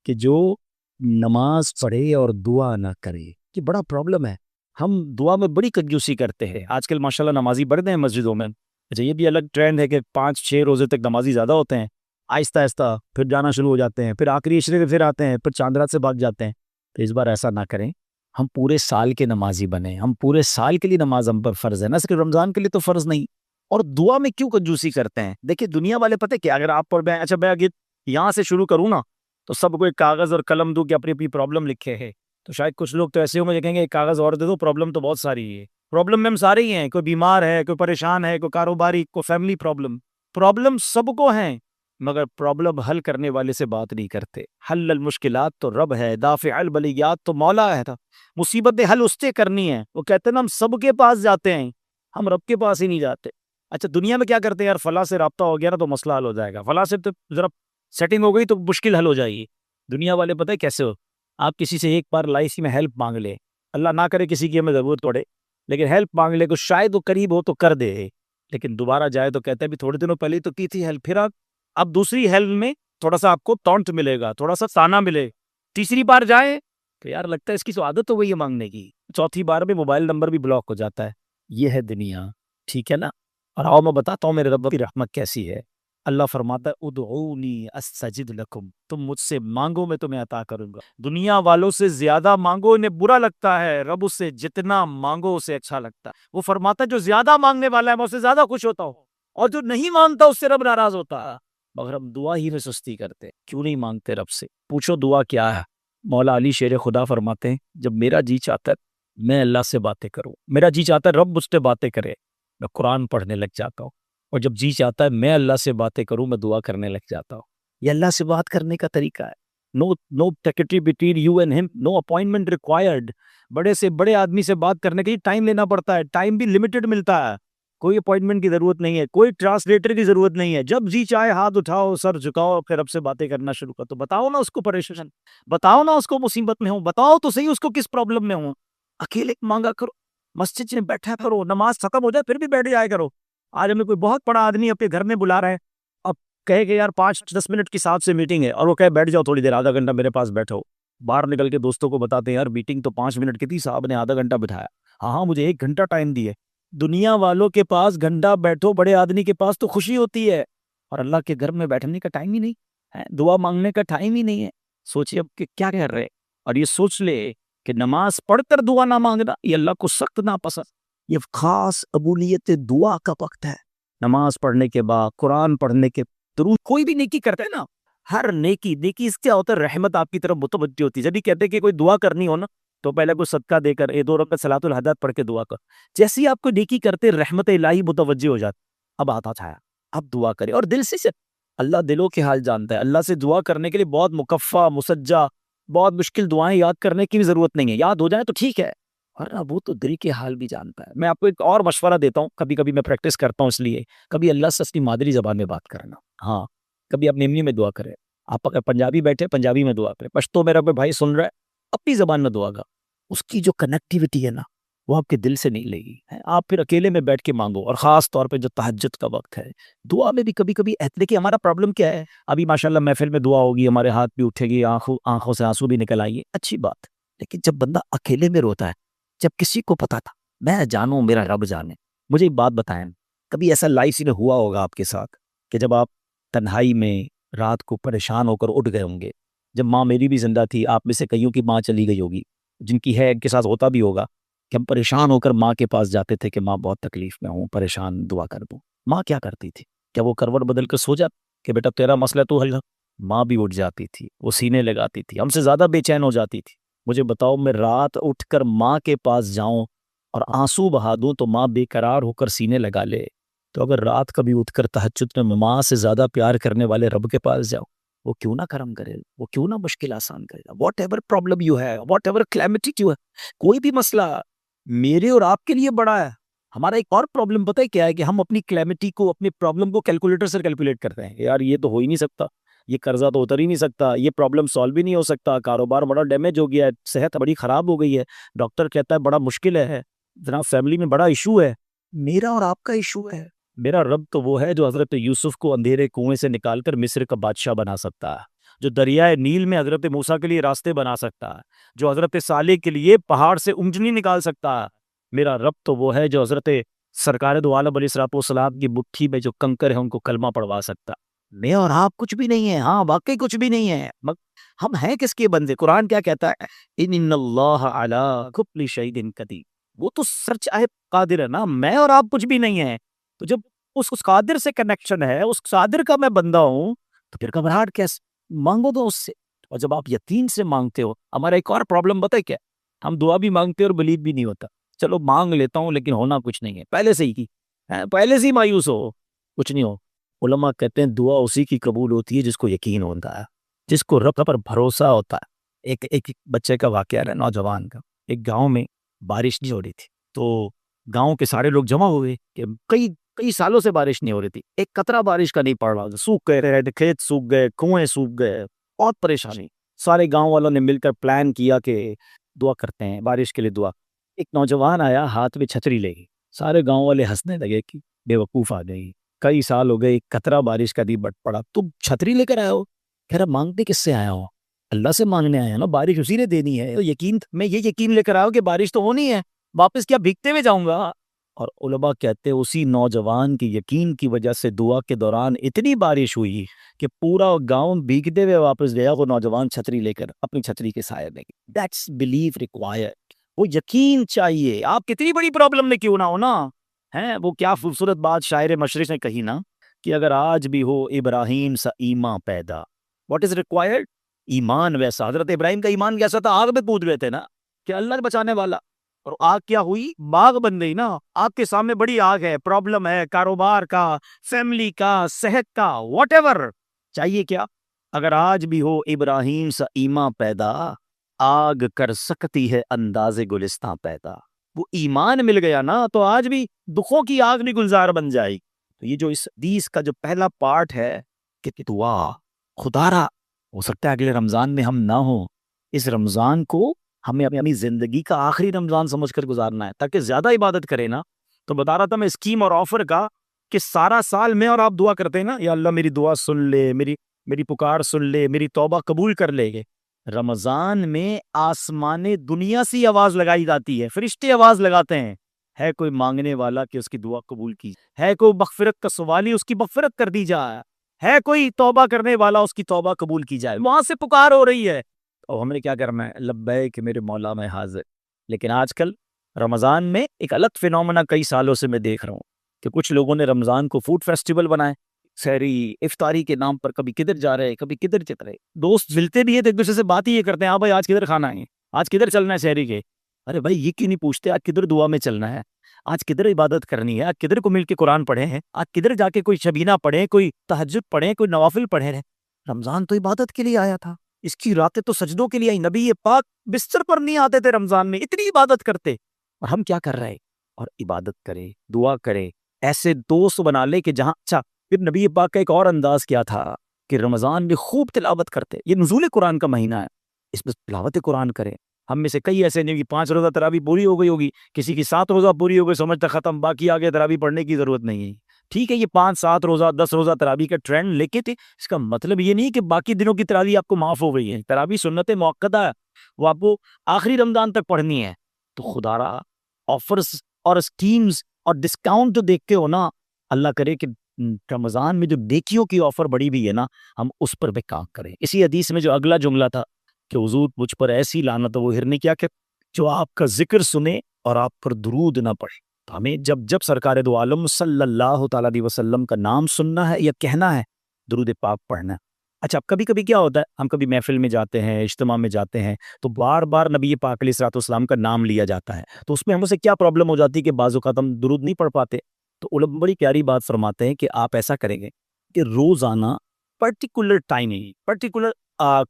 کہ جو نماز پڑھے اور دعا نہ کرے، یہ بڑا پرابلم ہے۔ ہم دعا میں بڑی کنجوسی کرتے ہیں۔ آج کل ماشاءاللہ نمازی بڑھ گئے ہیں مسجدوں میں۔ اچھا، یہ بھی الگ ٹرینڈ ہے کہ 5-6 روزے تک نمازی زیادہ ہوتے ہیں، آہستہ آہستہ پھر جانا شروع ہو جاتے ہیں، پھر آخری عشرے میں پھر آتے ہیں، پھر چاند رات سے بھاگ جاتے ہیں۔ تو اس بار ایسا نہ کریں، ہم پورے سال کے نمازی بنیں۔ ہم پورے سال کے لیے نماز ہم پر فرض ہے، نہ صرف رمضان کے لیے تو فرض نہیں۔ اور دعا میں کیوں کنجوسی کرتے ہیں؟ دیکھیں دنیا والے پتہ کیا، اگر آپ پڑھ اچھا میں اگر یہاں سے شروع کروں نا تو سب کو ایک کاغذ اور قلم دوں کہ اپنی اپنی پرابلم لکھے ہے، تو شاید کچھ لوگ تو ایسے ہوں گے کہیں گے ایک کاغذ اور دے دو، پرابلم تو بہت ساری ہے۔ پرابلم میں ہم سارے ہی ہیں، کوئی بیمار ہے، کوئی پریشان ہے، کوئی کاروباری، کوئی فیملی پرابلم سب کو ہیں، مگر پرابلم حل کرنے والے سے بات نہیں کرتے۔ حل المشکلات تو رب ہے، دافع البلیات تو مولا ہے تھا، مصیبتیں حل اس سے کرنی ہے۔ وہ کہتے ہیں نا ہم سب کے پاس جاتے ہیں، ہم رب کے پاس ہی نہیں جاتے۔ اچھا دنیا میں کیا کرتے ہیں یار، فلاں سے رابطہ ہو گیا نا تو مسئلہ حل ہو جائے گا، فلاں سے تو ذرا سیٹنگ ہو گئی تو مشکل حل ہو جائے گی۔ دنیا والے پتہ ہے کیسے ہو، آپ کسی سے ایک بار لائف میں ہیلپ مانگ لے، اللہ نہ کرے کسی کی ہمیں ضرورت پڑے، لیکن ہیلپ مانگ لے کو شاید وہ قریب ہو تو کر دے، لیکن دوبارہ جائے تو کہتے ہیں بھی تھوڑے دنوں پہلے تو کی تھی ہیلپ، پھر اب دوسری ہیلپ میں تھوڑا سا آپ کو ٹونٹ ملے گا، تھوڑا سا تانا ملے، تیسری بار جائے تو یار لگتا ہے اس کی تو عادت ہو گئی ہے مانگنے کی، چوتھی بار میں موبائل نمبر بھی بلاک ہو جاتا ہے۔ یہ ہے دنیا، ٹھیک ہے نا؟ اور آؤ میں بتاتا ہوں میرے رب کی رحمت کیسی ہے۔ اللہ فرماتا ہے ادعونی استجب لکم، تم مجھ سے مانگو میں تمہیں عطا کروں گا۔ دنیا والوں سے زیادہ مانگو انہیں برا لگتا ہے، رب اس سے جتنا مانگو اسے اچھا لگتا ہے۔ وہ فرماتا ہے جو زیادہ مانگنے والا ہے میں اس سے زیادہ خوش ہوتا ہوں، اور جو نہیں مانگتا اس سے رب ناراض ہوتا ہے۔ مگر ہم دعا ہی میں سستی کرتے، کیوں نہیں مانگتے رب سے؟ پوچھو دعا کیا ہے؟ مولا علی شیر خدا فرماتے ہیں جب میرا جی چاہتا ہے میں اللہ سے باتیں کروں، میرا جی چاہتا ہے رب مجھ سے باتیں کرے، میں قرآن پڑھنے لگ جاتا ہوں، اور جب جی چاہتا ہے میں اللہ سے باتیں کروں میں دعا کرنے لگ جاتا ہوں۔ یہ اللہ سے بات کرنے کا طریقہ ہے۔ نو ٹیکٹری بٹوین یو اینڈ ہم، نو اپوائنٹمنٹ ریکوائرڈ۔ بڑے سے بڑے آدمی سے بات کرنے کے لیے ٹائم لینا پڑتا ہے، ٹائم بھی لمیٹڈ ملتا ہے، کوئی اپوائنٹمنٹ کی ضرورت نہیں ہے، کوئی ٹرانسلیٹر کی ضرورت نہیں ہے، جب جی چاہے ہاتھ اٹھاؤ، سر جھکاؤ، پھر رب سے باتیں کرنا شروع کر۔ تو بتاؤ نا اس کو پریشان، بتاؤ نا اس کو مصیبت میں ہوں، بتاؤ تو صحیح اس کو کس پرابلم میں ہوں۔ اکیلے مانگا کرو، مسجد میں بیٹھا کرو، نماز ختم ہو جائے پھر بھی بیٹھ جایا کرو۔ آج ہمیں کوئی بہت بڑا آدمی اپنے گھر میں بلا رہا ہے، اب کہے کہ یار 5-10 منٹ کی ساتھ سے میٹنگ ہے، اور وہ کہے بیٹھ جاؤ تھوڑی دیر، آدھا گھنٹہ میرے پاس بیٹھو، باہر نکل کے دوستوں کو بتاتے ہیں یار میٹنگ تو 5 منٹ کی تھی، صاحب نے آدھا گھنٹہ بٹھایا، ہاں مجھے 1 گھنٹہ ٹائم دیے۔ دنیا والوں کے پاس گھنٹہ بیٹھو، بڑے آدمی کے پاس تو خوشی ہوتی ہے، اور اللہ کے گھر میں بیٹھنے کا ٹائم ہی نہیں ہے، دعا مانگنے کا ٹائم ہی نہیں ہے۔ سوچئے اب کہ کیا کر رہے، اور یہ سوچ لے کہ نماز پڑھ کر دعا نہ مانگنا یہ اللہ کو سخت ناپسند۔ یہ خاص قبولیت دعا کا وقت ہے، نماز پڑھنے کے بعد، قرآن پڑھنے کے درود، کوئی بھی نیکی کرتے ہیں نا، ہر نیکی اس کیا ہوتا ہے، رحمت آپ کی طرف متوجہ ہوتی ہے۔ جب بھی کہتے ہیں کہ کوئی دعا کرنی ہو نا تو پہلے کوئی صدقہ دے کر 2 رکعت صلاۃ الحاجات پڑھ کے دعا کر، جیسے ہی آپ کو نیکی کرتے رحمت الہی متوجہ ہو جاتی، اب آتا چھایا، اب دعا کرے، اور دل سے اللہ دلوں کے حال جانتا ہے۔ اللہ سے دعا کرنے کے لیے بہت مکفہ مسجع، بہت مشکل دعائیں یاد کرنے کی بھی ضرورت نہیں ہے، یاد ہو جائیں تو ٹھیک ہے، ورنہ وہ تو دل کے حال بھی جانتا ہے۔ میں آپ کو ایک اور مشورہ دیتا ہوں، کبھی کبھی میں پریکٹس کرتا ہوں، اس لیے کبھی اللہ سے اپنی مادری زبان میں بات کرنا، ہاں کبھی اپنی امی میں دعا کرے، آپ اگر پنجابی بیٹھے پنجابی میں دعا کرے، پشتو میرا کوئی بھائی سن رہا ہے اپنی زبان میں دعا گا، اس کی جو کنیکٹیوٹی ہے نا وہ آپ کے دل سے نہیں لے گی، آپ پھر اکیلے میں بیٹھ کے مانگو، اور خاص طور پہ جو تہجد کا وقت ہے دعا میں بھی کبھی کبھی دیکھیے ہمارا پرابلم کیا ہے، ابھی ماشاءاللہ محفل میں دعا ہوگی، ہمارے ہاتھ بھی اٹھے گی، آنکھوں سے آنسو بھی نکل آئیں گے، اچھی بات، لیکن جب بندہ اکیلے میں روتا ہے، جب کسی کو پتا تھا میں جانوں میرا رب جانے، مجھے ایک بات بتائیں، کبھی ایسا لائف میں ہوا ہوگا آپ کے ساتھ کہ جب آپ تنہائی میں رات کو پریشان ہو کر اٹھ گئے ہوں گے، جب ماں میری بھی زندہ تھی، آپ میں سے کئیوں کی ماں چلی گئی ہوگی، جن کی ہے ان کے ساتھ ہوتا بھی ہوگا کہ ہم پریشان ہو کر ماں کے پاس جاتے تھے کہ ماں بہت تکلیف میں ہوں، پریشان، دعا کر دوں۔ ماں کیا کرتی تھی؟ کیا وہ کروٹ بدل کر سو جاتی کہ بیٹا تیرا مسئلہ تو حل کر؟ ماں بھی اٹھ جاتی تھی، وہ سینے لگاتی تھی، ہم سے زیادہ بے چین ہو جاتی تھی۔ مجھے بتاؤ میں رات اٹھ کر ماں کے پاس جاؤں اور آنسو بہا دوں تو ماں بے قرار ہو کر سینے لگا لے، تو اگر رات کبھی اٹھ کر تہجد میں ماں سے زیادہ پیار کرنے والے رب کے پاس جاؤ، وہ کیوں نہ کرم کرے، وہ کیوں نہ مشکل آسان کرے گا۔ واٹ ایور پرابلم یو ہے، واٹ ایور کلیمٹی یو ہے، کوئی بھی مسئلہ میرے اور آپ کے لیے بڑا ہے۔ ہمارا ایک اور پرابلم پتہ ہے کیا ہے، کہ ہم اپنی کلیمٹی کو، اپنی پرابلم کو کیلکولیٹر سے کیلکولیٹ کرتے ہیں، یار یہ تو ہو ہی نہیں سکتا، یہ قرضہ تو اتر ہی نہیں سکتا، یہ پرابلم سالو بھی نہیں ہو سکتا، کاروبار بڑا ڈیمیج ہو گیا ہے، صحت بڑی خراب ہو گئی ہے، ڈاکٹر کہتا ہے بڑا مشکل ہے، جناب فیملی میں بڑا ایشو ہے۔ میرا اور آپ کا ایشو ہے، میرا رب تو وہ ہے جو حضرت یوسف کو اندھیرے کنویں سے نکال کر مصر کا بادشاہ بنا سکتا ہے، جو دریائے نیل میں حضرت موسیٰ کے لیے راستے بنا سکتا ہے، جو حضرت صالح کے لیے پہاڑ سے اونجنی نکال سکتا ہے، میرا رب تو وہ ہے جو حضرت سرکار دو عالم علیہ الصلوۃ والسلام کی مٹھی میں جو کنکر ہے ان کو کلمہ پڑھوا سکتا۔ میں اور آپ کچھ بھی نہیں ہیں، ہاں واقعی کچھ بھی نہیں ہے، ہم ہیں کس کے بندے؟ قرآن کیا کہتا ہے؟ ان اللہ علی کل شیء قدیر، وہ تو سر چاہے قادر ہے نا، میں اور آپ کچھ بھی نہیں ہیں۔ تو جب اس قادر سے کنیکشن ہے، اس قادر کا میں بندہ ہوں، تو پھر گھبراہٹ کیسے؟ مانگو تو اس سے۔ اور جب آپ یقین سے مانگتے ہو، ہمارا ایک اور پرابلم بتائے کیا؟ ہم دعا بھی مانگتے ہیں اور بلیو بھی نہیں ہوتا۔ چلو مانگ لیتا ہوں لیکن ہونا کچھ نہیں ہے، پہلے سے ہی کی، پہلے سے ہی مایوس ہو، کچھ نہیں ہو۔ علماء کہتے ہیں دعا اسی کی قبول ہوتی ہے جس کو یقین ہوتا ہے، جس کو رب پر بھروسہ ہوتا ہے۔ ایک بچے کا واقعہ ہے، نوجوان کا۔ ایک گاؤں میں بارش نہیں ہو رہی تھی، تو گاؤں کے سارے لوگ جمع ہوئے کہ کئی سالوں سے بارش نہیں ہو رہی تھی، ایک قطرہ بارش کا نہیں پڑ رہا تھا، سوکھ گئے، کھیت سوکھ گئے، کنویں سوکھ گئے، بہت پریشانی۔ سارے گاؤں والوں نے مل کر پلان کیا کہ دعا کرتے ہیں، بارش کے لیے دعا۔ ایک نوجوان آیا، ہاتھ میں چھتری لے گئی، سارے گاؤں والے ہنسنے لگے کہ بے وقوف آ گئی، کئی سال ہو گئے، قطرہ بارش کا نہیں بٹ پڑا، تم چھتری لے کر آئے ہو؟ کہہ رہا مانگتے کس سے آیا ہو؟ اللہ سے مانگنے آیا نا، بارش اسی نے دینی ہے، تو یقین میں یہ یقین لے کر آیا ہوں کہ بارش تو ہونی ہے، واپس کیا بھیگتے ہوئے جاؤں گا؟ اور علماء کہتے ہیں اسی نوجوان کی یقین کی وجہ سے دعا کے دوران اتنی بارش ہوئی کہ پورا گاؤں بھیگتے ہوئے واپس گیا، وہ نوجوان چھتری لے کر اپنی چھتری کے سائے میں۔ دیٹس بلیف ریکوائرڈ، وہ یقین چاہیے، آپ کتنی بڑی پرابلم میں کیوں نہ ہو نا، ہیں وہ کیا خوبصورت بات شاعر مشرق نے کہی نا کہ اگر آج بھی ہو ابراہیم سا ایمان پیدا، واٹ از ریکوائرڈ؟ ایمان ویسا۔ حضرت ابراہیم کا ایمان کیسا تھا؟ آگ میں کود گئے تھے نا کہ اللہ بچانے والا، اور آگ کیا ہوئی؟ باغ بن گئی نا۔ آگ کے سامنے بڑی آگ ہے، پرابلم ہے، کاروبار کا، فیملی کا، صحت کا، واٹ ایور، چاہیے کیا؟ اگر آج بھی ہو ابراہیم سا ایمان پیدا، آگ کر سکتی ہے انداز گلستان پیدا۔ وہ ایمان مل گیا نا تو آج بھی دکھوں کی آگ نہیں گلزار بن جائے گی۔ تو یہ جو اس حدیث کا جو پہلا پارٹ ہے کہ دعا، خدا را ہو سکتا ہے اگلے رمضان میں ہم نہ ہوں، اس رمضان کو ہمیں اپنی زندگی کا آخری رمضان سمجھ کر گزارنا ہے تاکہ زیادہ عبادت کرے نا۔ تو بتا رہا تھا میں اسکیم اور آفر کا کہ سارا سال میں اور آپ دعا کرتے ہیں نا، یا اللہ میری دعا سن لے، میری پکار سن لے، میری توبہ قبول کر لے گے۔ رمضان میں آسمان دنیا سے آواز لگائی جاتی ہے، فرشتے آواز لگاتے ہیں، ہے کوئی مانگنے والا کہ اس کی دعا قبول کی، ہے کوئی مغفرت کا سوالی اس کی مغفرت کر دی جائے، ہے کوئی توبہ کرنے والا اس کی توبہ قبول کی جائے، وہاں سے پکار ہو رہی ہے۔ اور ہم نے کیا کرنا ہے؟ لبیک میرے مولا میں حاضر۔ لیکن آج کل رمضان میں ایک الگ فینومنا کئی سالوں سے میں دیکھ رہا ہوں کہ کچھ لوگوں نے رمضان کو فوڈ فیسٹیول بنائے، سحری افطاری کے نام پر کبھی کدھر جا رہے، کبھی کدھر چل رہے، دوست ملتے بھی ہیں تو ایک دوسرے سے بات ہی یہ کرتے ہیں، ہاں بھائی آج کدھر کھانا ہے، آج کدھر چلنا ہے سحری کے؟ ارے بھائی یہ کیوں نہیں پوچھتے آج کدھر دعا میں چلنا ہے، آج کدھر عبادت کرنی ہے، آج کدھر کو مل کے قرآن پڑھے ہیں، آج کدھر جا کے کوئی شبینہ پڑھے، کوئی تہجد پڑھے، کوئی نوافل پڑھے ہیں۔ رمضان تو عبادت کے لیے آیا تھا، اس کی راتیں تو سجدوں کے لیے آئی، نبی پاک بستر پر نہیں آتے تھے رمضان میں، اتنی عبادت کرتے، اور ہم کیا کر رہے؟ اور عبادت کرے، دعا کرے، ایسے دوست بنا لے کہ جہاں اچھا۔ پھر نبی پاک کا ایک اور انداز کیا تھا کہ رمضان میں خوب تلاوت کرتے، یہ نزول قرآن کا مہینہ ہے، اس میں تلاوت قرآن کرے۔ ہم میں سے کئی ایسے نہیں کہ 5 روزہ تراویح پوری ہو گئی ہوگی، کسی کی 7 روزہ پوری ہو گئی، سمجھتا ختم، باقی آگے تراویح پڑھنے کی ضرورت نہیں ہے۔ ٹھیک ہے، یہ 5-7 روزہ 10 روزہ تراویح کا ٹرینڈ لے کے تھے، اس کا مطلب یہ نہیں کہ باقی دنوں کی تراویح آپ کو معاف ہو گئی ہے، تراویح سنت موقدہ ہے، وہ آپ کو آخری رمضان تک پڑھنی ہے۔ تو خدا را آفرز اور اسکیمز اور ڈسکاؤنٹ جو دیکھتے ہو نا، اللہ کرے کہ رمضان میں جو نیکیوں کی آفر بڑی بھی ہے نا، ہم اس پر بھی کام کریں۔ اسی حدیث میں جو اگلا جملہ تھا کہ حضور مجھ پر ایسی لعنت وہ ہر نے کیا کہ جو آپ کا ذکر سنے اور آپ پر درود نہ پڑھے۔ تو ہمیں جب سرکار دو عالم صلی اللہ تعالیٰ علیہ وسلم کا نام سننا ہے یا کہنا ہے، درود پاک پڑھنا ہے۔ اچھا کبھی کبھی کیا ہوتا ہے، ہم کبھی محفل میں جاتے ہیں، اجتماع میں جاتے ہیں، تو بار بار نبی پاک علیہ الصلوۃ والسلام کا نام لیا جاتا ہے، تو اس میں ہم سے کیا پرابلم ہو جاتی ہے کہ بعض اوقات ہم درود نہیں پڑھ پاتے۔ تو علماء بڑی پیاری بات فرماتے ہیں کہ آپ ایسا کریں گے کہ روزانہ particular timing, particular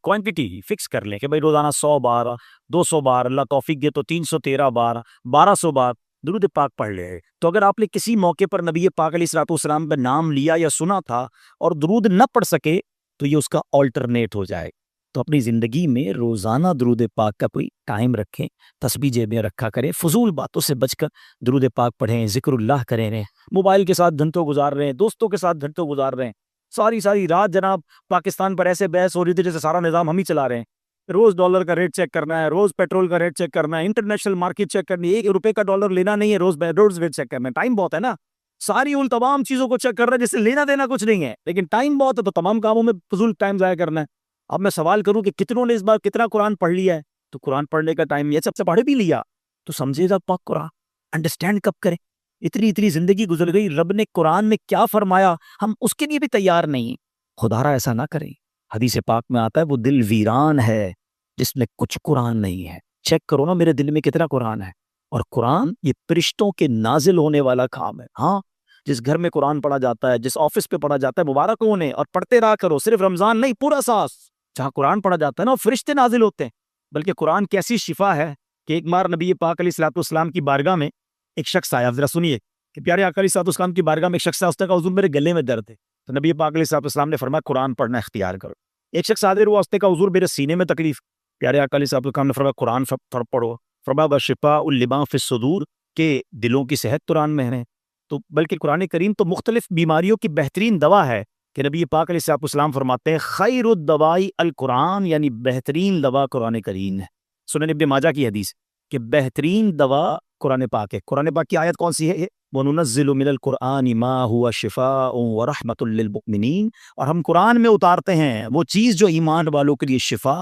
quantity fix کر لیں کہ بھائی روزانہ 100 بار، 200 بار، اللہ توفیق دے تو 313 بار، 1200 بار درود پاک پڑھ لے۔ تو اگر آپ نے کسی موقع پر نبی پاک علیہ الصلوۃ والسلام کا نام لیا یا سنا تھا اور درود نہ پڑھ سکے تو یہ اس کا آلٹرنیٹ ہو جائے۔ تو اپنی زندگی میں روزانہ درود پاک کا کوئی ٹائم رکھیں، تسبیح جیب میں رکھا کریں، فضول باتوں سے بچ کر درود پاک پڑھیں، ذکر اللہ کریں رہیں، موبائل کے ساتھ گھنٹوں گزار رہے ہیں، دوستوں کے ساتھ گھنٹوں گزار رہے ہیں، ساری ساری رات جناب پاکستان پر ایسے بحث ہو رہی تھی جیسے سارا نظام ہم ہی چلا رہے ہیں. روز ڈالر کا ریٹ چیک کرنا ہے, روز پیٹرول کا ریٹ چیک کرنا ہے, انٹرنیشنل مارکیٹ چیک کرنی ہے, 1 روپے کا ڈالر لینا نہیں ہے, روز ریٹ چیک کرنا ہے. ٹائم بہت ہے نا, ساری ان تمام چیزوں کو چیک کر رہا ہے جس سے لینا دینا کچھ نہیں ہے, لیکن ٹائم بہت ہے تو تمام کاموں میں فضول ٹائم ضائع کرنا ہے. اب میں سوال کروں کہ کتنوں نے اس بار کتنا قرآن پڑھ لیا ہے, تو قرآن پڑھنے کا ٹائم یہ سب سے پڑھ بھی لیا تو سمجھے گا پاک قرآن انڈرسٹینڈ کب کرے. اتنی زندگی گزر گئی, رب نے قرآن میں کیا فرمایا ہم اس کے لیے بھی تیار نہیں. خدا را ایسا نہ کریں. حدیث پاک میں آتا ہے وہ دل ویران ہے جس میں کچھ قرآن نہیں ہے. چیک کرو نا میرے دل میں کتنا قرآن ہے. اور قرآن یہ فرشتوں کے نازل ہونے والا کام ہے. ہاں, جس گھر میں قرآن پڑھا جاتا ہے, جس آفس پہ پڑھا جاتا ہے, مبارک ہونے, اور پڑھتے رہا کرو, صرف رمضان نہیں پورا سال جہاں قرآن پڑھا جاتا ہے نا فرشتے نازل ہوتے ہیں. بلکہ قرآن کی ایسی شفا ہے کہ ایک بار نبی پاک علیہ الصلوۃ والسلام کی بارگاہ میں ایک شخص آیا. ذرا سنیے کہ پیارے آقا علیہ الصلوۃ والسلام کی بارگاہ میں ایک شخص آیا, اس نے کہا حضور میرے گلے میں درد ہے. تو نبی پاک علیہ الصلوۃ والسلام نے فرمایا قرآن پڑھنا اختیار کرو. ایک شخص حاضر ہوا, اس نے کہا حضور میرے سینے میں تکلیف. پیارے آقا علیہ الصلوۃ والسلام نے فرمایا قرآن پڑھو. فرمایا وشفاء لما فی الصدور, کہ دلوں کی صحت قرآن میں ہے. تو بلکہ قرآن کریم تو مختلف بیماریوں کی بہترین دوا ہے کہ نبی پاک علیہ الصلوۃ والسلام فرماتے ہیں خیر الدوائی القرآن, یعنی بہترین دوا قرآن کریم ہے. سنن ابن ماجہ کی حدیث کہ بہترین دوا قرآن پاک ہے. قرآن پاک کی آیت کون سی ہے؟ وَنُنَزِّلُ مِنَ الْقُرْآنِ مَا هُوَ شِفَاءٌ وَرَحْمَةٌ لِّلْمُؤْمِنِينَ, اور ہم قرآن میں اتارتے ہیں وہ چیز جو ایمان والوں کے لیے شفا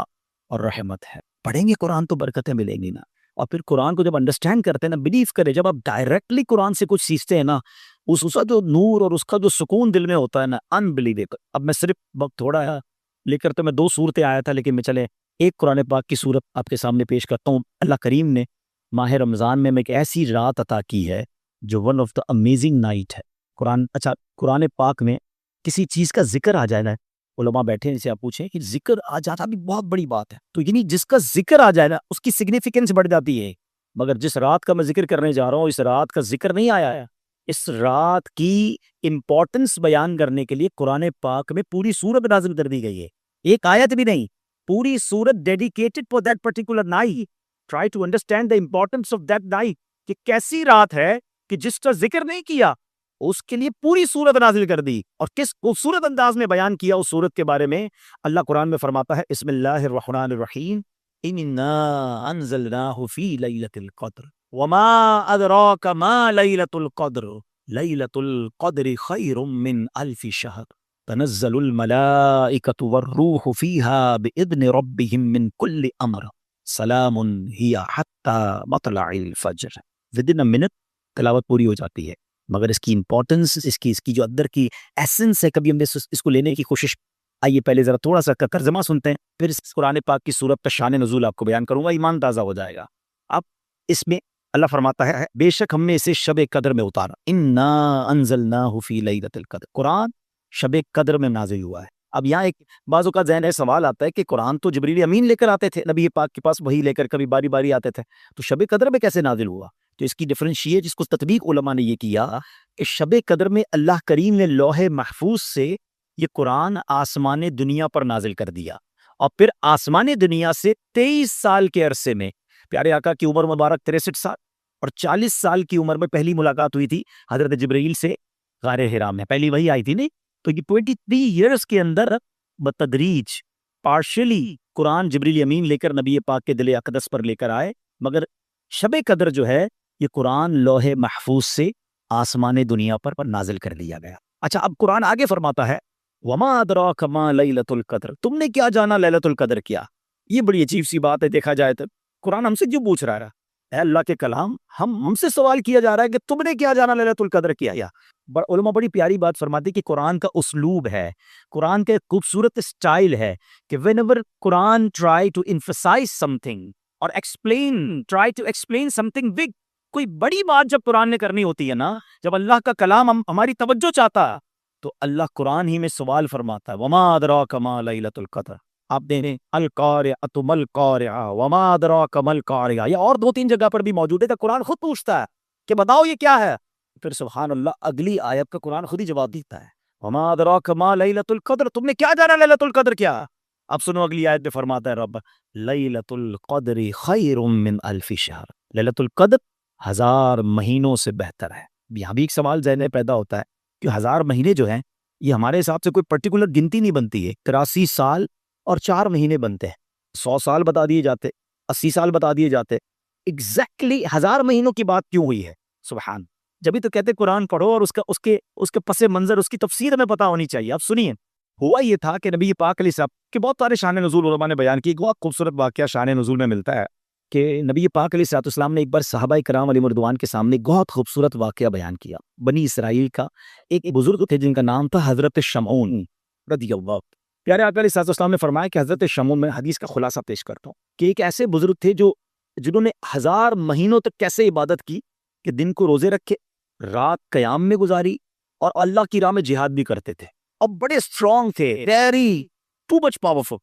اور رحمت ہے. پڑھیں گے قرآن تو برکتیں ملیں گی نا. اور پھر قرآن کو جب انڈرسٹینڈ کرتے ہیں نا, بلیو کرے, جب آپ ڈائریکٹلی قرآن سے کچھ سیکھتے ہیں نا, اس کا جو نور اور اس کا جو سکون دل میں ہوتا ہے نا, انبلیویبل. اب میں صرف وقت تھوڑا ہے لے کر تو میں 2 صورتیں آیا تھا, لیکن میں چلے ایک قرآن پاک کی صورت آپ کے سامنے پیش کرتا ہوں. اللہ کریم نے ماہ رمضان میں ایک ایسی رات عطا کی ہے جو one of the amazing night ہے. قرآن پاک میں کسی چیز کا ذکر آ جائے نا, علماء بیٹھے ہیں جسے آپ پوچھیں کہ ذکر آ جاتا بھی بہت بڑی بات ہے, تو یعنی جس کا ذکر آ جائے نا اس کی سگنیفیکنس بڑھ جاتی ہے. مگر جس رات کا میں ذکر کرنے جا رہا ہوں, اس رات کا ذکر نہیں آیا ہے. اس رات کی امپورٹنس بیان کرنے کے لیے قرآن پاک میں پوری سورت نازل کر دی گئی ہے, ایک آیت بھی نہیں, پوری سورت dedicated for that particular night. Try to understand the importance of that night, کہ کیسی رات ہے کہ جس کا ذکر نہیں کیا اس کے لیے پوری سورت نازل کر دی, اور کس خوبصورت انداز میں بیان کیا اس سورت کے بارے میں. اللہ قرآن میں فرماتا ہے بسم اللہ الرحمن الرحیم انا انزلناہ فی لیلۃ القدر وما ادراک ما لیلۃ القدر لیلۃ القدر خیر من الف شہر تنزل الملائکۃ والروح فیہا باذن ربہم من کل امر سلام ہی حتی مطلع الفجر. ودن اے منٹ تلاوت پوری ہو جاتی ہے, مگر اس کی امپورٹنس, اس کی جو اندر کی ایسنس ہے, کبھی ہم نے اس کو لینے کی کوشش. آئیے پہلے ذرا تھوڑا سا ترجمہ سنتے ہیں, پھر اس قرآن پاک کی سورت کا شان نزول آپ کو بیان کروں گا, ایمان تازہ ہو جائے گا. اب اس میں اللہ فرماتا ہے بے شک ہم نے اسے شب قدر میں اتارا, انا انزلناہ فی لیلۃ القدر. قرآن شب قدر میں نازل ہوا ہے. اب یہاں ایک بعضوں کا ذہن ہے, سوال آتا ہے کہ قرآن تو جبریل امین لے کر آتے تھے نبی پاک کے پاس, وہی لے کر کبھی باری باری آتے تھے, تو شب قدر میں کیسے نازل ہوا؟ تو اس کی ڈفرینشیٹ, جس کو تطبیق علماء نے یہ کیا کہ شب قدر میں اللہ کریم نے لوح محفوظ سے یہ قرآن آسمان دنیا پر نازل کر دیا, اور پھر آسمان دنیا سے 23 سال کے عرصے میں پیارے آقا کی عمر مبارک 63 سال, اور 40 سال کی عمر میں پہلی ملاقات ہوئی تھی حضرت جبرائیل سے غار حرا میں, پہلی وہی آئی تھی نہیں. تو یہ 23 ایئرس کے اندر بتدریج پارشلی قرآن جبریل امین لے کر نبی پاک کے دل اقدس پر لے کر آئے, مگر شب قدر جو ہے یہ قرآن لوح محفوظ سے آسمان دنیا پر نازل کر دیا گیا. اچھا, اب قرآن آگے فرماتا ہے وما ادراک ما لیلۃ القدر, تم نے کیا جانا لیلۃ القدر کیا. یہ بڑی عجیب سی بات ہے, دیکھا جائے تو قرآن ہم سے کیوں پوچھ رہا ہے؟ اے اللہ کے کلام, ہم سے سوال کیا جا رہا ہے کہ تم نے کیا جانا لیلۃ القدر کیا. یا علماء بڑی پیاری بات فرماتے کہ قرآن کا اسلوب ہے, قرآن کا ایک خوبصورت اسٹائل ہے کہ whenever Quran try to emphasize something اور try to explain something big, کوئی بڑی بات جب قرآن نے کرنی ہوتی ہے نا, جب اللہ کا کلام ہماری توجہ چاہتا ہے تو اللہ قرآن ہی میں سوال فرماتا ہے وما ادراک ما لیلۃ القدر. آپ دیکھیں القارعۃ ما القارعۃ وما ادراک ما القارعۃ, یا اور 2-3 جگہ پر بھی موجود ہے کہ قرآن خود پوچھتا ہے کہ بتاؤ یہ کیا ہے, پھر سبحان اللہ اگلی آیت کا قرآن خود ہی جواب دیتا ہے وما ادراک ما لیلۃ القدر, تم نے کیا جانا لیلۃ القدر کیا. اب سنو اگلی آیت میں فرماتا ہے رب لیلۃ القدر خیر من الف شہر, لیلۃ القدر 1000 مہینوں سے بہتر ہے. یہاں بھی ایک سوال ذہن میں پیدا ہوتا ہے کہ 1000 مہینے جو ہیں یہ ہمارے حساب سے کوئی پرٹیکولر گنتی نہیں بنتی ہے. 83 سال اور 4 مہینے بنتے ہیں. 100 سال بتا دیے جاتے, 80 سال بتا دیے جاتے. ایگزیکٹلی 1000 مہینوں کی بات کیوں ہوئی ہے؟ سبحان. جبھی تو کہتے قرآن پڑھو اور اس کے پس منظر, اس کی تفسیر ہمیں پتہ ہونی چاہیے. آپ سنیے, ہوا یہ تھا کہ نبی پاک علیہ السلام کے بہت سارے شان نزول علماء نے بیان کی. ایک بہت خوبصورت واقعہ شان نزول میں ملتا ہے کہ نبی پاک علیہ السلام نے ایک بار صحابہ کرام علیہ رضوان کے سامنے ایک بہت خوبصورت واقعہ بیان کیا. بنی اسرائیل کا ایک بزرگ تھے جن کا نام تھا حضرت شمعون رضی اللہ. پیارے آقا علیہ السلام نے فرمایا کہ حضرت شمعون, میں حدیث کا خلاصہ پیش کرتا ہوں, کہ ایک ایسے بزرگ تھے جنہوں نے 1000 مہینوں تک کیسے عبادت کی کہ دن کو روزے رکھے, رات قیام میں گزاری, اور اللہ کی راہ میں جہاد بھی کرتے تھے, اور بڑے اسٹرانگ تھے, ویری ٹو مچ پاورفل.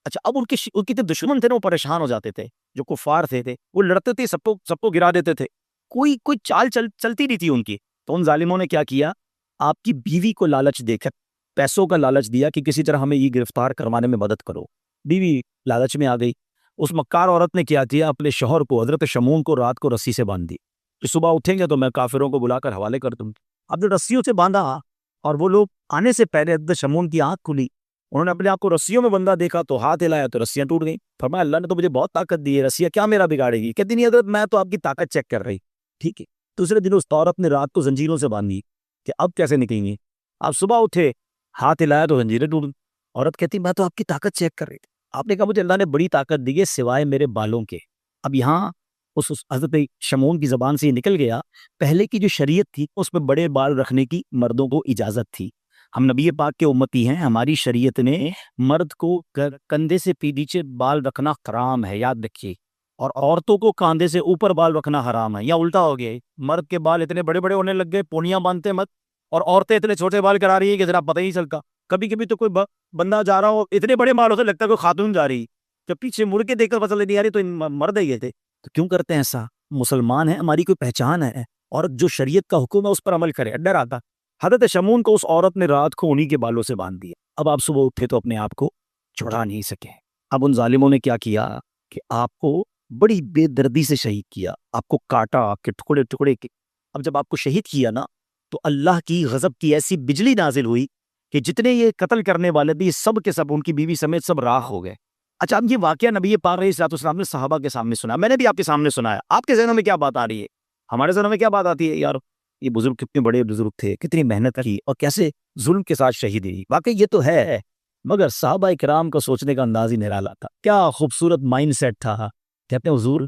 اچھا, اب ان کے جو دشمن تھے نا, وہ پریشان ہو جاتے تھے. جو کفار تھے وہ لڑتے تھے, سب کو گرا دیتے تھے. کوئی چال چلتی نہیں تھی ان کی. تو ان ظالموں نے کیا کیا, آپ کی بیوی کو لالچ دے کر پیسوں کا لالچ دیا کہ کسی طرح ہمیں یہ گرفتار کروانے میں مدد کرو. بیوی لالچ میں آ گئی. اس مکار عورت نے کیا کیا, اپنے شوہر کو حضرت شمعون کو رات کو رسی سے باندھ دی کہ صبح اٹھیں گے تو میں کافروں کو بلا کر حوالے کر دوں گی. اب جو رسیوں سے باندھا, اور وہ لوگ آنے سے پہلے حضرت شمعون کی آنکھ کھلی. انہوں نے اپنے آپ کو رسیوں میں بندہ دیکھا تو ہاتھ ہلایا تو رسیاں ٹوٹ گئیں. فرمایا اللہ نے تو مجھے بہت طاقت دی ہے, رسیاں کیا میرا بگاڑے گی؟ کہتی نہیں حضرت, میں تو آپ کی طاقت چیک کر رہی. ٹھیک ہے. دوسرے دن اس عورت نے رات کو زنجیروں سے باندھی کہ اب کیسے نکلیں گے. اب صبح اٹھے, ہاتھ ہلایا تو زنجیریں ٹوٹ. عورت کہتی میں تو آپ کی طاقت چیک کر رہی تھی. آپ نے کہا مجھے اللہ نے بڑی طاقت دی ہے سوائے میرے بالوں کے. اب یہاں اس حضرت شمعون کی زبان سے یہ نکل گیا, پہلے کی جو شریعت تھی اس میں بڑے بال رکھنے کی مردوں کو اجازت تھی. ہم نبی پاک کے امتی ہیں, ہماری شریعت نے مرد کو کندھے سے نیچے بال رکھنا حرام ہے, یاد رکھیے. اور عورتوں کو کاندھے سے اوپر بال رکھنا حرام ہے. یا الٹا ہو گیا, مرد کے بال اتنے بڑے بڑے ہونے لگ گئے, پونیاں باندھتے مت, اور عورتیں اتنے چھوٹے بال کرا رہی ہیں کہ ذرا پتہ ہی نہیں چلتا. کبھی کبھی تو کوئی بندہ جا رہا ہو, اتنے بڑے بالوں سے لگتا ہے کوئی خاتون جا رہی, جب پیچھے مڑ کے دیکھ کر پتہ نہیں آ رہی تو مرد ہی تھے. تو کیوں کرتے ہیں ایسا؟ مسلمان ہیں, ہماری کوئی پہچان ہے, اور جو شریعت کا حکم ہے اس پر عمل کرے. ڈر آتا. حضرت شمعون کو اس عورت نے رات کو انہی کے بالوں سے باندھ دیا. اب آپ صبح اٹھے تو اپنے آپ کو چھڑا نہیں سکے. اب ان ظالموں نے کیا کیا کہ آپ کو بڑی بے دردی سے شہید کیا, آپ کو کاٹا کہ ٹکڑے ٹکڑے کے. اب جب آپ کو شہید کیا نا, تو اللہ کی غضب کی ایسی بجلی نازل ہوئی کہ جتنے یہ قتل کرنے والے تھے, سب کے سب ان کی بیوی سمیت سب راکھ ہو گئے. اچھا, اب یہ واقعہ نبی پاک علیہ السلام نے صحابہ کے سامنے سنا, میں نے بھی آپ کے سامنے سنایا. آپ کے ذہنوں میں کیا بات آ رہی ہے؟ ہمارے ذہنوں میں کیا بات آتی ہے, یار یہ بزرگ کتنے بڑے بزرگ تھے, کتنی محنت کی, اور کیسے ظلم کے ساتھ شہید ہوئی. واقعی یہ تو ہے, مگر صحابہ کرام کو سوچنے کا انداز ہی نرالا تھا. کیا خوبصورت مائنڈ سیٹ تھا. کہتے ہیں حضور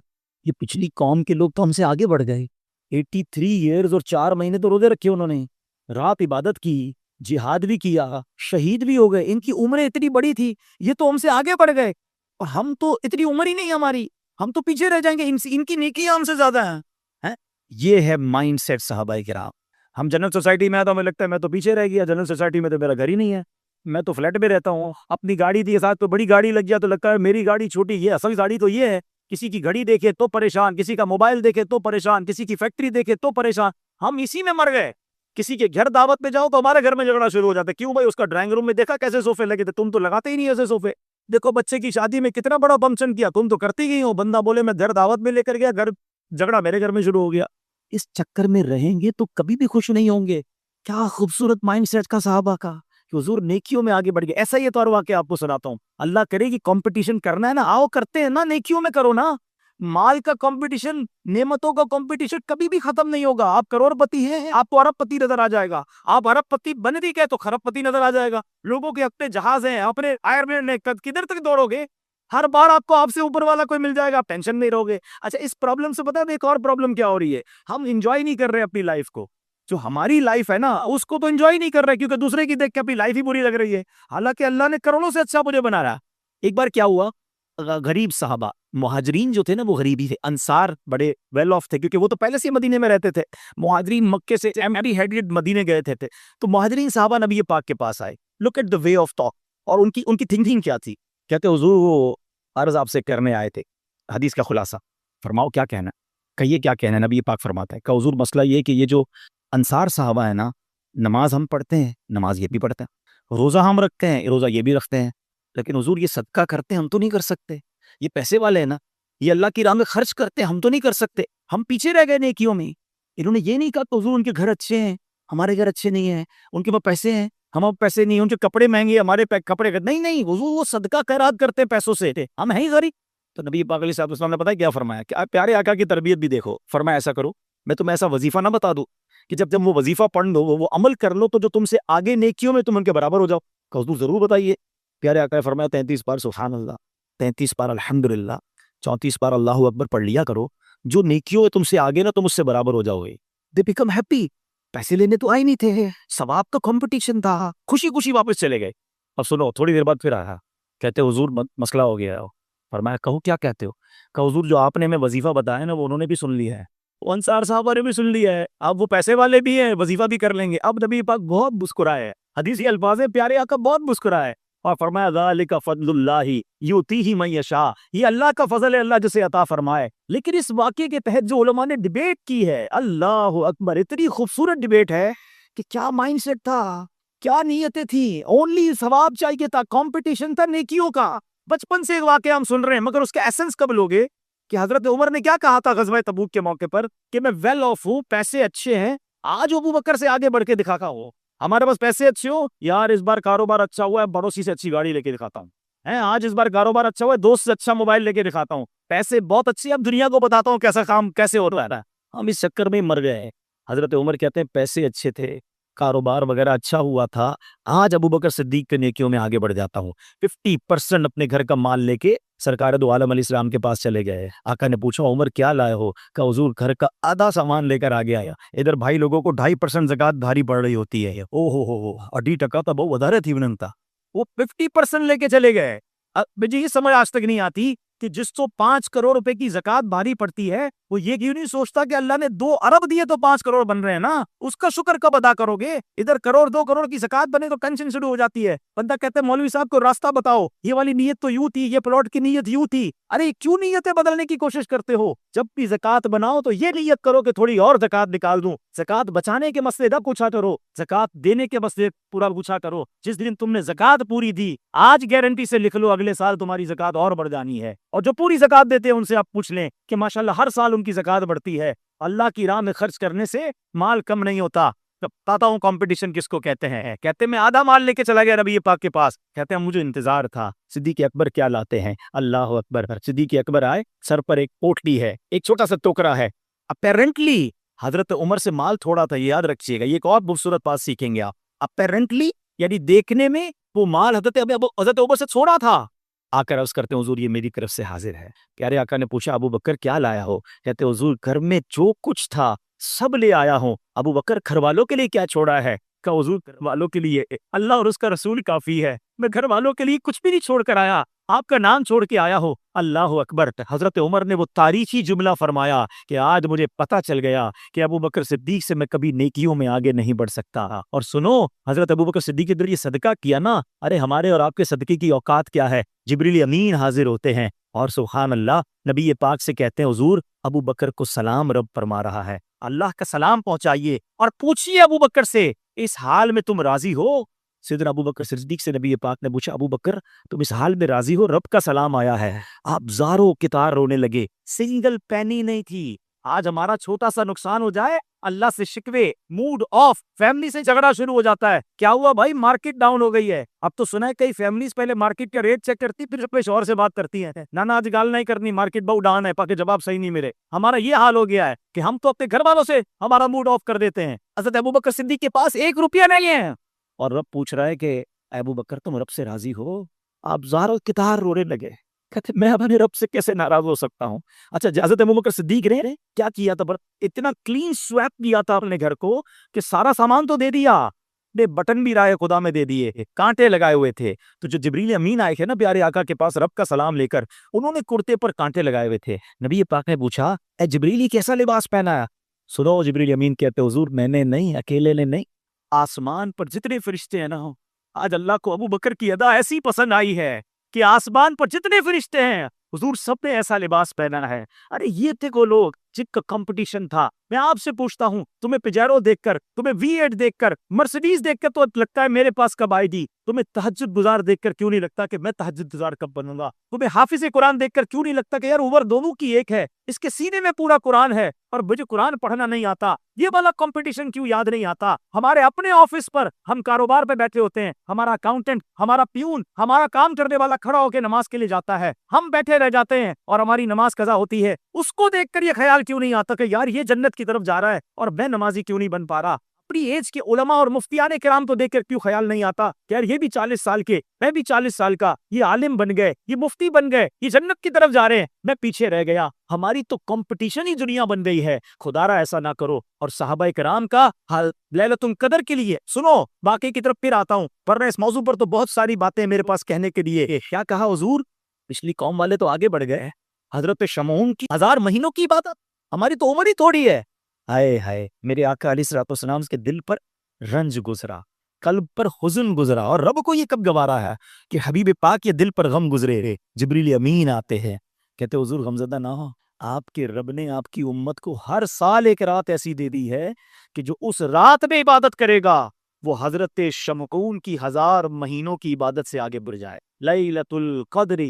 یہ پچھلی قوم کے لوگ تو ہم سے آگے بڑھ گئے. 83 ایئرز اور 4 مہینے تو روزے رکھے انہوں نے, رات عبادت کی, جہاد بھی کیا, شہید بھی ہو گئے. ان کی عمریں اتنی بڑی تھی, یہ تو ہم سے آگے بڑھ گئے, اور ہم تو اتنی عمر ہی نہیں ہماری, ہم تو پیچھے رہ جائیں گے. ان کی نیکیاں ہم سے زیادہ ہیں. یہ ہے مائنڈ سیٹ صحابہ کرام. ہم جنرل سوسائٹی میں تو ہمیں لگتا ہے میں تو پیچھے رہ گیا, جنرل سوسائٹی میں تو میرا گھر ہی نہیں ہے, میں تو فلیٹ میں رہتا ہوں, اپنی گاڑی کے ساتھ تو بڑی گاڑی لگ گیا تو لگتا ہے میری گاڑی چھوٹی. یہ اصل گاڑی تو یہ ہے. کسی کی گھڑی دیکھے تو پریشان, کسی کا موبائل دیکھے تو پریشان, کسی کی فیکٹری دیکھے تو پریشان. ہم اسی میں مر گئے. کسی کے گھر دعوت میں جاؤ تو ہمارے گھر میں جھگڑا شروع ہو جاتا ہے. کیوں بھائی, اس کا ڈرائنگ روم میں دیکھا کیسے صوفے لگے تھے, تم تو لگاتے ہی نہیں ایسے صوفے. دیکھو بچے کی شادی میں کتنا بڑا فنکشن کیا, تم تو کرتی گئی ہو. بندہ بولے میں گھر دعوت میں لے کر گیا, گھر جھگڑا میرے گھر میں شروع ہو گیا. اس چکر میں رہیں گے تو کبھی بھی خوش نہیں ہوں گے. کیا خوبصورت مائنڈ سیٹ کا صحابہ کا, کہ حضور نیکیوں میں آگے بڑھ گئے. ایسا ہی طور واقعہ آپ کو سناتا ہوں. اللہ کرے کہ کمپٹیشن کرنا ہے نا, آؤ کرتے ہیں نا, نیکیوں میں کرو نا. مال کا کمپٹیشن, نعمتوں کا کمپٹیشن کبھی بھی ختم نہیں ہوگا. آپ کروڑ پتی ہیں, آپ کو ارب پتی نظر آ جائے گا. آپ ارب پتی بن بھی گئے تو خرب پتی نظر آ جائے گا. لوگوں کے اپنے جہاز ہیں, اپنے آئرمین نے, کدھر تک دوڑو گے؟ ہر بار آپ کو آپ سے اوپر والا کوئی مل جائے گا, آپ ٹینشن نہیں رہو گے. اچھا, اس پرابلم سے پتہ ہے ایک اور پرابلم کیا ہو رہی ہے, ہم انجوائے نہیں کر رہے اپنی لائف کو. جو ہماری لائف ہے نا اس کو تو انجوائے نہیں کر رہے, کیونکہ دوسرے کی دیکھ کے اپنی لائف ہی بری لگ رہی ہے. حالانکہ اللہ نے کروڑوں سے اچھا مجھے بنا رہا. ایک بار کیا ہوا, غریب صحابہ, مہاجرین جو تھے نا وہ غریب ہی تھے, انصار بڑے ویل آف تھے کیونکہ وہ تو پہلے سے مدینے میں رہتے تھے. مہاجرین مکے سے ایمپٹی ہیڈڈ مدینے گئے تھے. تو مہاجرین صحابہ نبی پاک کے پاس آئے. Look at the way of talk, اور ان کی تھنکنگ کیا تھی. کہتے حضور وہ عرض آپ سے کرنے آئے تھے, حدیث کا خلاصہ فرماؤ کیا کہنا ہے. کہیے کیا کہنا ہے. نبی پاک فرماتا ہے کہ حضور مسئلہ یہ کہ یہ جو انصار صحابہ ہیں نا, نماز ہم پڑھتے ہیں, نماز یہ بھی پڑھتے ہیں, روزہ ہم رکھتے ہیں, روزہ یہ بھی رکھتے ہیں, لیکن حضور یہ صدقہ کرتے ہیں ہم تو نہیں کر سکتے. یہ پیسے والے ہیں نا, یہ اللہ کی راہ میں خرچ کرتے ہیں ہم تو نہیں کر سکتے. ہم پیچھے رہ گئے نیکیوں میں. انہوں نے یہ نہیں کہا کہ حضور ان کے گھر اچھے ہیں, ہمارے گھر اچھے نہیں ہیں, ان کے پاس پیسے ہیں, ہم اب پیسے نہیں ہیں، ان کے کپڑے مہنگے، ہمارے کپڑے نہیں نہیں حضور وہ صدقہ خیرات کرتے ہیں پیسوں سے، ہم ہیں ہی غریب۔ تو نبی پاک علیہ الصلوۃ والسلام نے پتہ ہے کیا فرمایا؟ کہ آپ پیارے آقا کی تربیت بھی دیکھو، فرمایا ایسا کرو، میں تمہیں ایسا وظیفہ نہ بتا دوں کہ جب وہ وظیفہ پڑھ لو، وہ عمل کر لو، تو جو تم سے آگے نیکیوں میں تم ان کے برابر ہو جاؤ۔ کہ حضور ضرور بتائیے۔ پیارے آقا نے فرمایا 33 بار سبحان اللہ، 33 بار الحمدللہ، 34 بار اللہ اکبر پڑھ لیا کرو، جو نیکیوں میں تم سے آگے نا تم اس سے برابر ہو جاؤ گے۔ They become happy. پیسے لینے تو آئے نہیں تھے، ثواب کا کمپٹیشن تھا، خوشی خوشی واپس چلے گئے۔ اب سنو، تھوڑی دیر بعد پھر آیا، کہتے حضور مسئلہ ہو گیا ہے۔ فرمایا کہو کیا کہتے ہو؟ کہ حضور جو آپ نے ہمیں وظیفہ بتایا نا وہ انہوں نے بھی سن لیا ہے، وہ انصار صحابہ نے بھی سن لیا ہے، اب وہ پیسے والے بھی ہیں، وظیفہ بھی کر لیں گے۔ اب نبی پاک بہت مسکرائے، حدیثی الفاظ ہیں، پیارے آقا بہت مسکرائے اور فرمایا ذالک فضل اللہ یؤتیہ من یشاء، یہ اللہ کا فضل ہے، اللہ جسے عطا فرمائے۔ لیکن اس واقعے کے تحت جو علماء نے ڈیبیٹ کی ہے، اللہ اکبر، اتنی خوبصورت ڈیبیٹ ہے کہ کیا مائنڈ سیٹ تھا، کیا نیتیں تھیں، اونلی ثواب چاہیے تھا، کمپٹیشن تھا نیکیوں کا۔ بچپن سے ایک واقعہ ہم سن رہے ہیں، مگر اس کا ایسنس کب لوگے؟ کہ حضرت عمر نے کیا کہا تھا غزوہ تبوک کے موقع پر کہ میں ویل آف ہوں، پیسے اچھے ہیں، آج ابو بکر سے آگے بڑھ کے دکھاتا ہوں، ہمارے پاس پیسے اچھے ہوں، یار اس بار کاروبار اچھا ہوا ہے، پڑوسی سے اچھی گاڑی لے کے دکھاتا ہوں، آج اس بار کاروبار اچھا ہوا ہے، دوست سے اچھا موبائل لے کے دکھاتا ہوں، پیسے بہت اچھے، اب دنیا کو بتاتا ہوں کیسا کام کیسے ہو رہا ہے۔ ہم اس چکر میں مر گئے ہیں۔ حضرت عمر کہتے ہیں پیسے اچھے تھے، کاروبار وغیرہ اچھا ہوا تھا، آج ابو بکر صدیق کے نیکیوں میں آگے بڑھ جاتا ہوں۔ 50% اپنے گھر کا مال لے کے سرکار دو عالم علیہ السلام کے پاس چلے گئے۔ آقا نے پوچھا عمر کیا لائے ہو؟ کہ حضور گھر کا آدھا سامان لے کر آگے آیا، ادھر بھائی لوگوں کو 2.5% زکات بھاری پڑ رہی ہوتی ہے، او ہو 2.5% تو بہت ودھارے تھی ونن تھا، وہ 50% لے کے چلے گئے۔ مجھے یہ سمجھ آج تک نہیں آتی کہ جس کو 5 کروڑ روپے کی زکات بھاری پڑتی ہے وہ یہ کیوں نہیں سوچتا کہ اللہ نے 2 ارب دیے تو 5 کروڑ بن رہے ہیں نا، اس کا شکر کب ادا کرو گے؟ ادھر کروڑ 2 کروڑ کی زکات بنے تو ٹینشن شروع ہو جاتی ہے، بندہ کہتے ہیں مولوی صاحب کو راستہ بتاؤ، یہ والی نیت تو یوں تھی، یہ پلاٹ کی نیت یوں تھی۔ ارے کیوں نیتیں بدلنے کی کوشش کرتے ہو؟ جب بھی زکات بناؤ تو یہ نیت کرو کہ تھوڑی اور زکات نکال دوں۔ زکات بچانے کے مسئلے نہ پوچھا کرو، زکات دینے کے مسئلے پورا پوچھا کرو۔ جس دن تم نے زکات پوری دی، آج گارنٹی سے لکھ لو اگلے سال تمہاری زکات اور بڑھ جانی ہے۔ اور جو پوری زکات دیتے ہیں ان سے آپ پوچھ لیں کہ ماشاءاللہ ہر سال ان کی زکات بڑھتی ہے۔ اللہ کی راہ میں خرچ کرنے سے مال کم نہیں ہوتا۔ بتاتا ہوں کمپٹیشن کس کو کہتے ہیں۔ کہتے میں آدھا مال لے کے چلا گیا نبی پاک کے پاس، کہتے ہیں مجھے انتظار تھا صدیق اکبر کیا لاتے ہیں۔ اللہ اکبر، صدیق اکبر آئے، سر پر ایک پوٹلی ہے، ایک چھوٹا سا ٹوکرا ہے۔ اپیرنٹلی حضرت عمر سے مال تھوڑا تھا، یہ یاد رکھیے گا، یہ ایک اور خوبصورت بات سیکھیں گے آپ۔ اپیرنٹلی یعنی دیکھنے میں وہ مال حضرت عمر سے چھوڑا تھا۔ آ کر عرض کرتے ہیں حضور یہ میری طرف سے حاضر ہے۔ پیارے آقا نے پوچھا ابو بکر کیا لایا ہو؟ کہتے حضور گھر میں جو کچھ تھا سب لے آیا ہوں۔ ابو بکر گھر والوں کے لیے کیا چھوڑا ہے؟ کہ حضور گھر والوں کے لیے اللہ اور اس کا رسول کافی ہے، میں گھر والوں کے لیے کچھ بھی نہیں چھوڑ کر آیا، آپ کا نام چھوڑ کے آیا ہو۔ اللہ اکبر۔ حضرت عمر نے وہ تاریخی جملہ فرمایا کہ آج مجھے پتا چل گیا کہ ابو بکر صدیق سے میں کبھی نیکیوں میں آگے نہیں بڑھ سکتا۔ اور سنو، حضرت ابو بکر صدیق کے ذریعے صدقہ کیا نا، ارے ہمارے اور آپ کے صدقے کی اوقات کیا ہے؟ جبریل امین حاضر ہوتے ہیں اور سبحان اللہ نبی پاک سے کہتے ہیں حضور ابو بکر کو سلام رب فرما رہا ہے، اللہ کا سلام پہنچائیے اور پوچھئے ابو بکر سے اس حال میں تم راضی ہو؟ سیدنا ابو بکر صدیق سے نبی پاک نے پوچھا ابو بکر تم اس حال میں راضی ہو؟ رب کا سلام آیا ہے۔ آپ زاروں کتار رونے لگے، سنگل پینی نہیں تھی۔ آج ہمارا چھوٹا سا نقصان ہو جائے اللہ سے شکوے، موڈ آف، فیملی سے جھگڑا شروع ہو جاتا ہے، کیا ہوا بھائی مارکیٹ ڈاؤن ہو گئی ہے۔ اب تو سنا ہے کئی فیملیز پہلے مارکیٹ کا ریٹ چیک کرتی پھر اپنے شوہر سے بات کرتی ہیں، نانا آج گال نہیں کرنی، مارکیٹ بہت ڈاؤن ہے، پاکہ جواب صحیح نہیں ملے۔ ہمارا یہ حال ہو گیا ہے کہ ہم تو اپنے گھر والوں سے ہمارا موڈ آف کر دیتے ہیں۔ حضرت ابو بکر صدیق کے پاس 1 روپیہ نہیں ہے اور رب پوچھ رہا ہے کہ ابو بکر تم رب سے راضی ہو؟ آپ زاروں کتار رونے لگے، کہتے میں اپنے رب سے کیسے ناراض ہو سکتا ہوں؟ اچھا حضرت ابو بکر صدیق نے کیا کیا تھا؟ اتنا کلین سویپ دیا تھا اپنے گھر کو کہ سارا سامان تو دے دیا، نے بٹن بھی رائے خدا میں دے دیے، کانٹے لگائے ہوئے تھے۔ تو جو جبریل امین آئے تھے نا پیارے آقا کے پاس رب کا سلام لے کر، انہوں نے کرتے پر کانٹے لگائے ہوئے تھے۔ نبی پاک نے پوچھا اے جبریل یہ کیسا لباس پہنا ہے؟ سنو جبریل امین کہتے حضور میں نے نہیں، اکیلے نے نہیں، آسمان پر جتنے فرشتے ہیں نا، آج اللہ کو ابو بکر کی ادا ایسی پسند آئی ہے کہ آسمان پر جتنے فرشتے ہیں حضور سب نے ایسا لباس پہنا ہے۔ ارے یہ تھے وہ لوگ جن کا کمپٹیشن تھا. میں آپ سے پوچھتا ہوں, تمہیں پجیرو دیکھ کر, تمہیں V8 دیکھ کر, مرسیڈیز دیکھ کر تو لگتا ہے میرے پاس کب آئے گی؟ تمہیں تہجد گزار دیکھ کر کیوں نہیں لگتا کہ میں تہجد گزار کب بنوں گا؟ تمہیں حافظ قرآن دیکھ کر کیوں نہیں لگتا کہ یار عمر دونوں کی ایک ہے, اس کے سینے میں پورا قرآن ہے اور مجھے قرآن پڑھنا نہیں آتا؟ یہ والا کمپٹیشن کیوں یاد نہیں آتا؟ ہمارے اپنے آفس پر ہم کاروبار پہ بیٹھے ہوتے ہیں, ہمارا اکاؤنٹنٹ, ہمارا پیون, ہمارا کام کرنے والا کھڑا ہو کے نماز کے لیے جاتا ہے, ہم بیٹھے رہ جاتے ہیں اور ہماری نماز قضا ہوتی ہے. اس کو دیکھ کر یہ خیال کیوں نہیں آتا کہ یار یہ جنت کی طرف جا رہا ہے اور میں نمازی کیوں نہیں بن پا رہا؟ اپنی ایج کے علماء اور مفتیان کرام تو دیکھ کر کیوں خیال نہیں آتا کہ یار یہ بھی 40 سال کے, میں بھی 40 سال کا, یہ عالم بن گئے, یہ مفتی بن گئے, یہ جنت کی طرف جا رہے ہیں, میں پیچھے رہ گیا. ہماری تو کمپٹیشن ہی دنیا بن گئی ہے. خدا را ایسا نہ کرو. اور صحابہ کرام کا حال لیلۃ القدر کے لیے سنو, باقی کی طرف پھر آتا ہوں, ورنہ اس موضوع پر تو بہت ساری باتیں میرے پاس کہنے کے لیے. کیا کہا حضور؟ پچھلی قوم والے تو آگے بڑھ گئے. حضرت شمعون کی 1000 مہینوں کی عبادت, ہماری تو عمر ہی تھوڑی ہے. ہائے ہائے, میرے آقا علیہ الصلوۃ والسلام کے دل پر رنج گزرا, قلب پر حزن گزرا, اور رب کو یہ کب گوارا ہے کہ حبیب پاک یہ دل پر غم گزرے. جبریل امین آتے ہیں, کہتے حضور غمزدہ نہ ہو, آپ کے رب نے آپ کی امت کو ہر سال ایک رات ایسی دے دی ہے کہ جو اس رات میں عبادت کرے گا وہ حضرت شمعون کی 1000 مہینوں کی عبادت سے آگے بڑھ جائے. لیلۃ القدر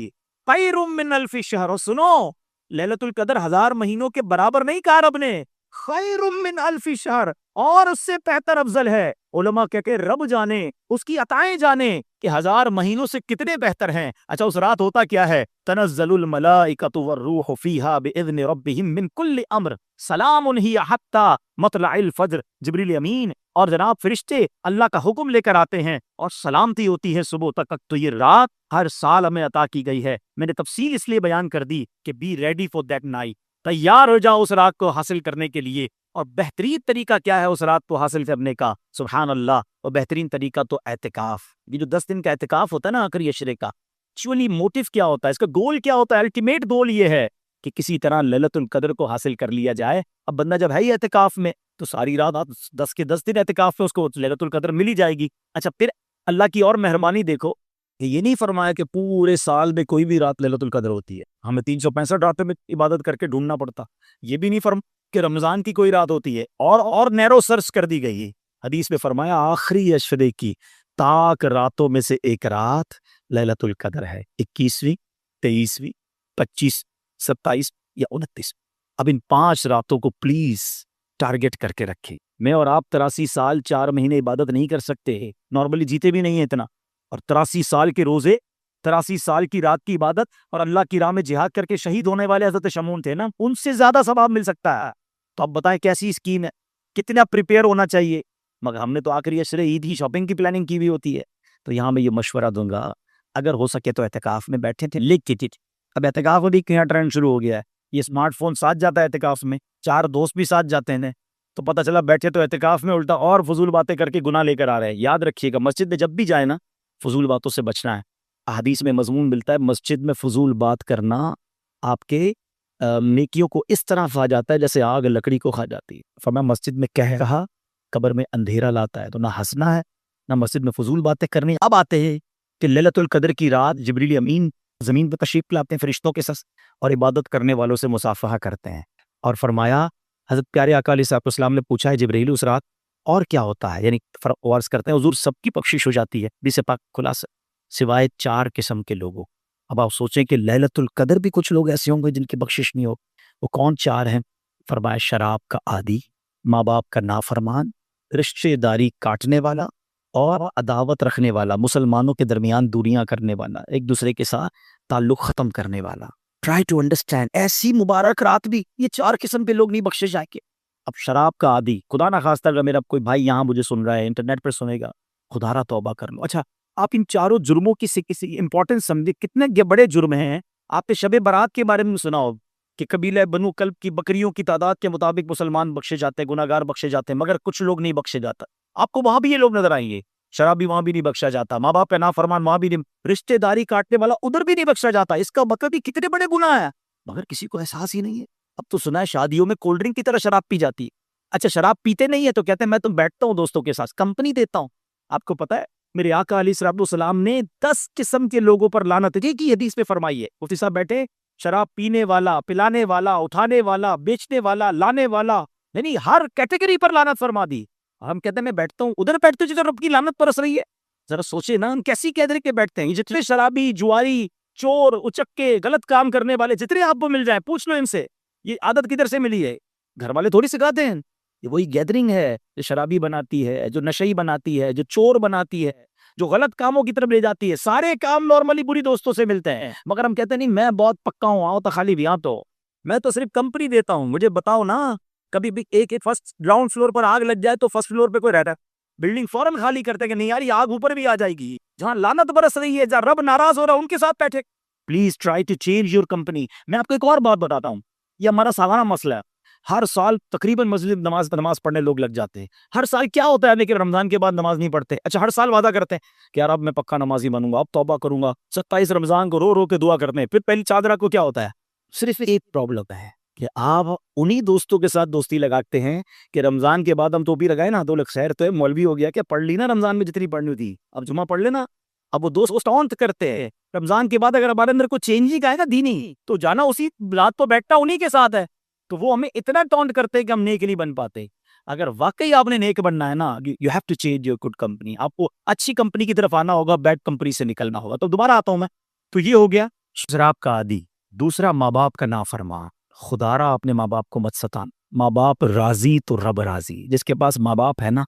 خیر من الف شہر. اور سنو, لیلۃ القدر 1000 مہینوں کے برابر نہیں کہا رب نے, خیر من الف شہر, اور اس سے بہتر افضل ہے. علماء کہہ کے رب جانے, اس کی عطائیں جانے کہ 1000 مہینوں سے کتنے بہتر ہیں. اچھا اس رات ہوتا کیا ہے؟ تنزل الملائکۃ والروح فیہا باذن ربہم من کل امر سلام ہی حتی مطلع الفجر. جبریل امین اور جناب فرشتے اللہ کا حکم لے کر آتے ہیں اور سلامتی ہوتی ہے صبح تک. تو یہ رات ہر سال ہمیں عطا کی گئی ہے. میں نے تفصیل اس لیے بیان کر دی کہ be ready for that night, تیار ہو جاؤ اس رات کو حاصل کرنے کے لیے. اور بہترین طریقہ کیا ہے اس رات کو حاصل کرنے کا؟ سبحان اللہ. اور بہترین طریقہ تو اعتکاف. یہ جو 10 دن کا اعتکاف ہوتا ہے نا آخری عشرے کا, ایکچولی موٹیو کیا ہوتا ہے, اس کا گول کیا ہوتا ہے؟ الٹیمیٹ گول یہ ہے کہ کسی طرح لیلۃ القدر کو حاصل کر لیا جائے. اب بندہ جب ہے ہی اعتکاف میں تو ساری رات 10 کے 10 دن اعتکاف میں اس کو لیلۃ القدر مل ہی جائے گی. اچھا پھر اللہ کی اور مہربانی دیکھو کہ یہ نہیں فرمایا کہ پورے سال میں کوئی بھی رات لیلۃ القدر ہوتی ہے, ہمیں 365 راتوں میں عبادت کر کے ڈھونڈنا پڑتا. یہ بھی نہیں فرمایا کہ رمضان کی کوئی رات ہوتی ہے, اور نیرو سرچ کر دی گئی. حدیث میں فرمایا آخری عشرے کی تاک راتوں میں سے ایک رات لیلۃ القدر ہے, 21ویں, 23ویں, 25, 27 یا 29. اب ان 5 راتوں کو پلیز ٹارگٹ کر کے رکھیں. میں اور آپ 83 سال 4 مہینے عبادت نہیں کر سکتے, نارملی جیتے بھی نہیں ہیں اتنا. اور 83 سال کے روزے, 83 سال کی رات کی عبادت, اور اللہ کی راہ میں جہاد کر کے شہید ہونے والے حضرت شمعون تھے نا, ان سے زیادہ ثواب مل سکتا ہے. تو اب بتائیں کیسی اسکیم ہے, کتنا پریپیئر ہونا چاہیے. مگر ہم نے تو آخری عشرے عید ہی شاپنگ کی پلاننگ کی بھی ہوتی ہے. تو یہاں میں یہ مشورہ دوں گا, اگر ہو سکے تو اعتکاف میں بیٹھے تھے لکھ کے. اب اعتکاف میں بھی کیا ٹرینڈ شروع ہو گیا ہے, یہ اسمارٹ فون ساتھ جاتا ہے اعتکاف میں, 4 دوست بھی ساتھ جاتے ہیں, تو پتہ چلا بیٹھے تو اعتکاف میں الٹا اور فضول باتیں کر کے گناہ لے کر آ رہے ہیں. یاد رکھیے گا مسجد میں جب بھی جائے نا فضول باتوں سے بچنا ہے. احادیث میں مضمون ملتا ہے مسجد میں فضول بات کرنا آپ کے نیکیوں کو اس طرح کھا جاتا ہے جیسے آگ لکڑی کو کھا جاتی ہے. فرمایا مسجد میں کہہ رہا قبر میں اندھیرا لاتا ہے. تو نہ ہنسنا ہے نہ مسجد میں فضول باتیں کرنی. اب آتے ہیں کہ لیلۃ القدر کی رات جبریل امین زمین پہ تشریف لاتے ہیں فرشتوں کے ساتھ اور عبادت کرنے والوں سے مصافحہ کرتے ہیں. اور فرمایا حضرت پیارے آقا علیہ السلام نے پوچھا ہے جبریل اس رات اور کیا ہوتا ہے؟ یعنی عرض کرتے ہیں حضور سب کی بخشش ہو جاتی ہے حدیث پاک خلاصہ سوائے 4 قسم کے لوگوں. اب آپ سوچیں کہ لیلۃ القدر بھی کچھ لوگ ایسے ہوں گے جن کی بخشش نہیں ہو. وہ کون 4 ہیں؟ فرمایا شراب کا عادی, ماں باپ کا نافرمان, رشتے داری کاٹنے والا, اور عداوت رکھنے والا, مسلمانوں کے درمیان دوریاں کرنے والا, ایک دوسرے کے ساتھ تعلق ختم کرنے والا. ٹرائی ٹو انڈرسٹینڈ, ایسی مبارک رات بھی یہ 4 قسم کے لوگ نہیں بخشے جائیں گے. اب شراب کا عادی, خدا نہ خواستہ اگر میرا کوئی بھائی یہاں مجھے سن رہا ہے, انٹرنیٹ پر سنے گا, خدا را توبہ کر لو. اچھا آپ ان 4 جرموں کی کسی امپورٹنس سمجھے, کتنے بڑے جرم ہیں. آپ نے شب برات کے بارے میں سنا ہو کہ قبیلہ بنو کلب کی بکریوں کی تعداد کے مطابق مسلمان بخشے جاتے ہیں, گناہگار بخشے جاتے ہیں, مگر کچھ لوگ نہیں بخشے جاتا. آپ کو وہاں بھی یہ لوگ نظر آئیں گے, شراب بھی وہاں بھی نہیں بخشا جاتا, ماں باپ کا نافرمان وہاں بھی نہیں, رشتے داری کاٹنے والا ادھر بھی نہیں بخشا جاتا. اس کا مطلب یہ کتنے بڑے گناہ ہیں, مگر کسی کو احساس ہی نہیں ہے. اب تو سنا ہے شادیوں میں کولڈ ڈرنک کی طرح شراب پی جاتی ہے. اچھا شراب پیتے نہیں ہے تو کہتے ہیں میں تو بیٹھتا ہوں دوستوں کے ساتھ, کمپنی دیتا ہوں. آپ کو پتا ہے میرے آقا علیہ السلام نے 10 قسم کے لوگوں پر لعنت کی حدیث میں فرمائی ہے. مفتی صاحب بیٹھے, شراب پینے والا، پلانے والا، اٹھانے والا، بیچنے والا، لانے والا، یعنی ہر کیٹیگری پر لعنت فرما دی. ہم کہتے ہیں میں بیٹھتا ہوں ادھر بیٹھتے ہوں جدھر رب کی لعنت برس رہی ہے. ذرا سوچے نا ہم کیسی کیدر کے بیٹھتے ہیں. یہ جتنے شرابی، جواری، چور، اچکے، غلط کام کرنے والے جتنے آپ کو مل جائیں پوچھ لو ان سے یہ عادت کدھر سے ملی ہے. گھر والے تھوڑی سکھاتے ہیں. یہ وہی گیدرنگ ہے جو شرابی بناتی ہے، جو نشئی بناتی ہے، جو چور بناتی ہے، جو غلط کاموں کی طرف لے جاتی ہے. سارے کام نارملی بری دوستوں سے ملتے ہیں، مگر ہم کہتے ہیں نہیں میں بہت پکا ہوں، آؤ تو خالی یہاں تو میں تو صرف کمپنی دیتا ہوں. مجھے بتاؤ نا کبھی بھی ایک فرسٹ گراؤنڈ فلور پر آگ لگ جائے تو فرسٹ فلور پہ کوئی رہتا ہے؟ بلڈنگ فوراً خالی کرتے کہ نہیں یار یہ آگ اوپر بھی آ جائے گی. جہاں لعنت برس رہی ہے، جہاں رب ناراض ہو رہا ہے ان کے ساتھ بیٹھے. Please try to change your company. میں آپ کو ایک اور بات بتاتا ہوں، یہ ہمارا سالانہ مسئلہ ہے. ہر سال تقریباً مسجد نماز پڑھنے لوگ لگ جاتے ہیں. ہر سال کیا ہوتا ہے لیکن رمضان کے بعد نماز نہیں پڑھتے. اچھا ہر سال وعدہ کرتے ہیں کہ یار اب میں پکا نمازی بنوں گا، اب توبہ کروں گا. 27 رمضان کو رو رو کے دعا کرتے ہیں. پھر پہلی چادرہ کو کیا ہوتا ہے؟ صرف ایک پرابلم ہے کہ آپ انہی دوستوں کے ساتھ دوستی لگاتے ہیں کہ رمضان کے بعد ہم ٹوپی لگائے نا تو خیر تو ہے مولوی ہو گیا کیا پڑھ لی نا رمضان میں جتنی پڑھنی تھی، اب جمعہ پڑھ لینا. اب وہ دوست ٹونٹ کرتے ہیں رمضان کے بعد اگر ہمارے اندر کوئی چینج ہی آئے گا دینی تو جانا اسی رات تو بیٹھنا انہی کے ساتھ ہے. تو وہ ہمیں اتنا ٹونٹ کرتے ہیں کہ ہم نیک نہیں بن پاتے. اگر واقعی آپ نے نیک بننا ہے نا you have to change your good company. آپ کو اچھی کمپنی کی طرف آنا ہوگا، بیڈ کمپنی سے نکلنا ہوگا. تو دوبارہ آتا ہوں میں. تو یہ ہو گیا شراب کا عادی. دوسرا ماں باپ کا نافرمان. خدارا اپنے ماں باپ کو مت ستان. ماں باپ راضی تو رب راضی. جس کے پاس ماں باپ ہے نا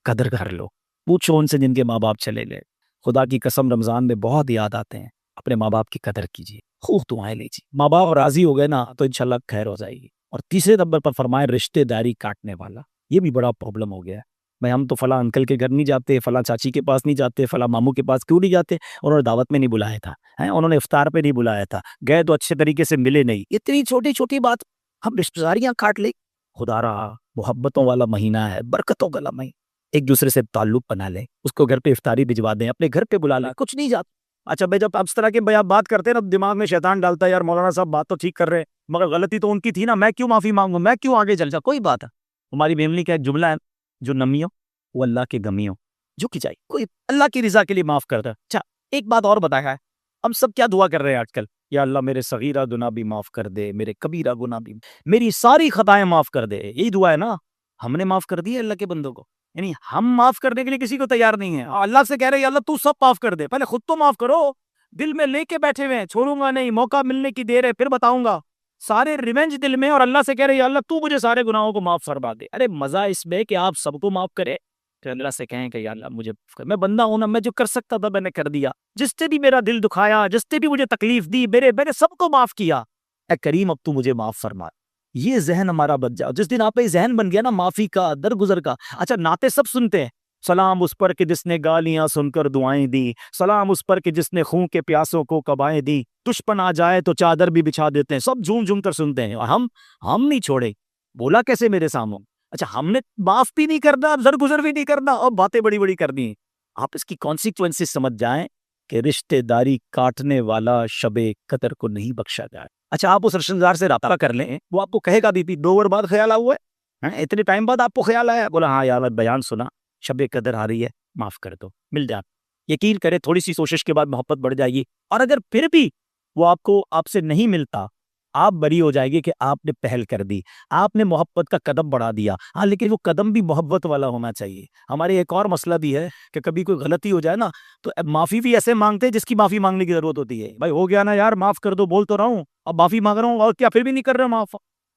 قدر کر لو. پوچھو ان سے جن کے ماں باپ چلے گئے. خدا کی قسم رمضان میں بہت یاد آتے ہیں. اپنے ماں باپ کی قدر کیجیے، خوب دعائیں لیجیے. ماں باپ راضی ہو گئے نا تو انشاءاللہ خیر ہو جائے گی. اور تیسرے نمبر پر فرمائے رشتے داری کاٹنے والا. یہ بھی بڑا پرابلم ہو گیا ہے. بھائی ہم تو فلاں انکل کے گھر نہیں جاتے، فلاں چاچی کے پاس نہیں جاتے، فلاں ماموں کے پاس کیوں نہیں جاتے؟ انہوں نے دعوت میں نہیں بلایا تھا، انہوں نے افطار پہ نہیں بلایا تھا، گئے تو اچھے طریقے سے ملے نہیں. اتنی چھوٹی چھوٹی بات ہم رشتے داریاں کاٹ لیں. خدا رہا محبتوں والا مہینہ ہے، برکتوں والا مہینہ. ایک دوسرے سے تعلق بنا لیں، اس کو گھر پہ افطاری بھجوا دیں، اپنے گھر پہ بلا لیں. کچھ نہیں جاتا. اچھا بھائی جب آپ اس طرح کے بھائی آپ بات کرتے ہیں نا دماغ میں شیطان ڈالتا ہے یار مولانا صاحب بات تو ٹھیک کر رہے ہیں مگر غلطی تو ان کی تھی نا، میں کیوں معافی مانگوں، میں کیوں آگے چل جاؤں. کوئی بات ہے. ہماری فیملی کا ایک جملہ ہے، جو نمیوں وہ اللہ کے گمیوں جو کی جائے کوئی اللہ کی رضا کے لیے معاف کرتا ہے. اچھا ایک بات اور بتایا ہے، ہم سب کیا دعا کر رہے ہیں آج کل؟ یا اللہ میرے صغیرہ گناہ بھی معاف کر دے، میرے کبیرہ گناہ بھی، میری ساری خطائیں معاف کر دے. یہی دعا ہے نا. ہم نے معاف کر دی ہے اللہ کے بندوں کو، یعنی ہم معاف کرنے کے لیے کسی کو تیار نہیں ہے. اللہ سے کہہ رہے ہیں اللہ تو سب معاف کر دے. پہلے خود تو معاف کرو. دل میں لے کے بیٹھے ہوئے ہیں، چھوڑوں گا نہیں، موقع ملنے کی دیر ہے پھر بتاؤں گا. سارے ریونج دل میں، اور اللہ سے کہہ رہے ہیں اللہ تو مجھے سارے گناہوں کو معاف فرما دے. ارے مزہ اس میں کہ آپ سب کو معاف کرے. تو اللہ سے کہیں کہ یا اللہ مجھے میں بندہ ہوں نا، میں جو کر سکتا تھا میں نے کر دیا. جس نے بھی میرا دل دکھایا، جس نے بھی مجھے تکلیف دی، میں نے سب کو معاف کیا. اے کریم اب تو مجھے معاف فرما. یہ ذہن ہمارا بچ جاؤ. جس دن آپ کا ذہن بن گیا نا معافی کا، درگزر کا. اچھا نعتیں سب سنتے ہیں، سلام اس پر کہ جس نے گالیاں سن کر دعائیں دی، سلام اس پر کہ جس نے خون کے پیاسوں کو کبائیں دی، دشمن آ جائے تو چادر بھی بچھا دیتے ہیں. سب جھوم جھوم کر سنتے ہیں، اور ہم نہیں چھوڑے. بولا کیسے میرے سامنے؟ اچھا ہم نے معاف بھی نہیں کرنا، درگزر بھی نہیں کرنا، اور باتیں بڑی بڑی کرنی ہیں. آپ اس کی کانسیکوینسز سمجھ جائیں کہ رشتے داری کاٹنے والا شب قدر کو نہیں بخشا جائے. اچھا آپ اس رشتے دار سے رابطہ کر لیں، وہ آپ کو کہے گا بھی 2 اوور بعد خیال آ ہوا ہے، اتنے ٹائم بعد آپ کو خیال آیا، بولا ہاں یار بیان سنا شب قدر آ رہی ہے معاف کر دو، مل جاتا. یقین کرے تھوڑی سی کوشش کے بعد محبت بڑھ جائے گی. اور اگر پھر بھی وہ آپ کو آپ سے نہیں ملتا، آپ بری ہو جائے گی کہ آپ نے پہل کر دی، آپ نے محبت کا قدم بڑھا دیا. ہاں لیکن وہ قدم بھی محبت والا ہونا چاہیے. ہمارے ایک اور مسئلہ بھی ہے کہ کبھی کوئی غلطی ہو جائے نا تو معافی بھی ایسے مانگتے ہیں جس کی معافی مانگنے کی ضرورت ہوتی ہے. بھائی ہو گیا نا یار معاف کر دو، بول تو رہا ہوں، اب معافی مانگ رہا ہوں اور کیا پھر بھی نہیں کر رہے معاف.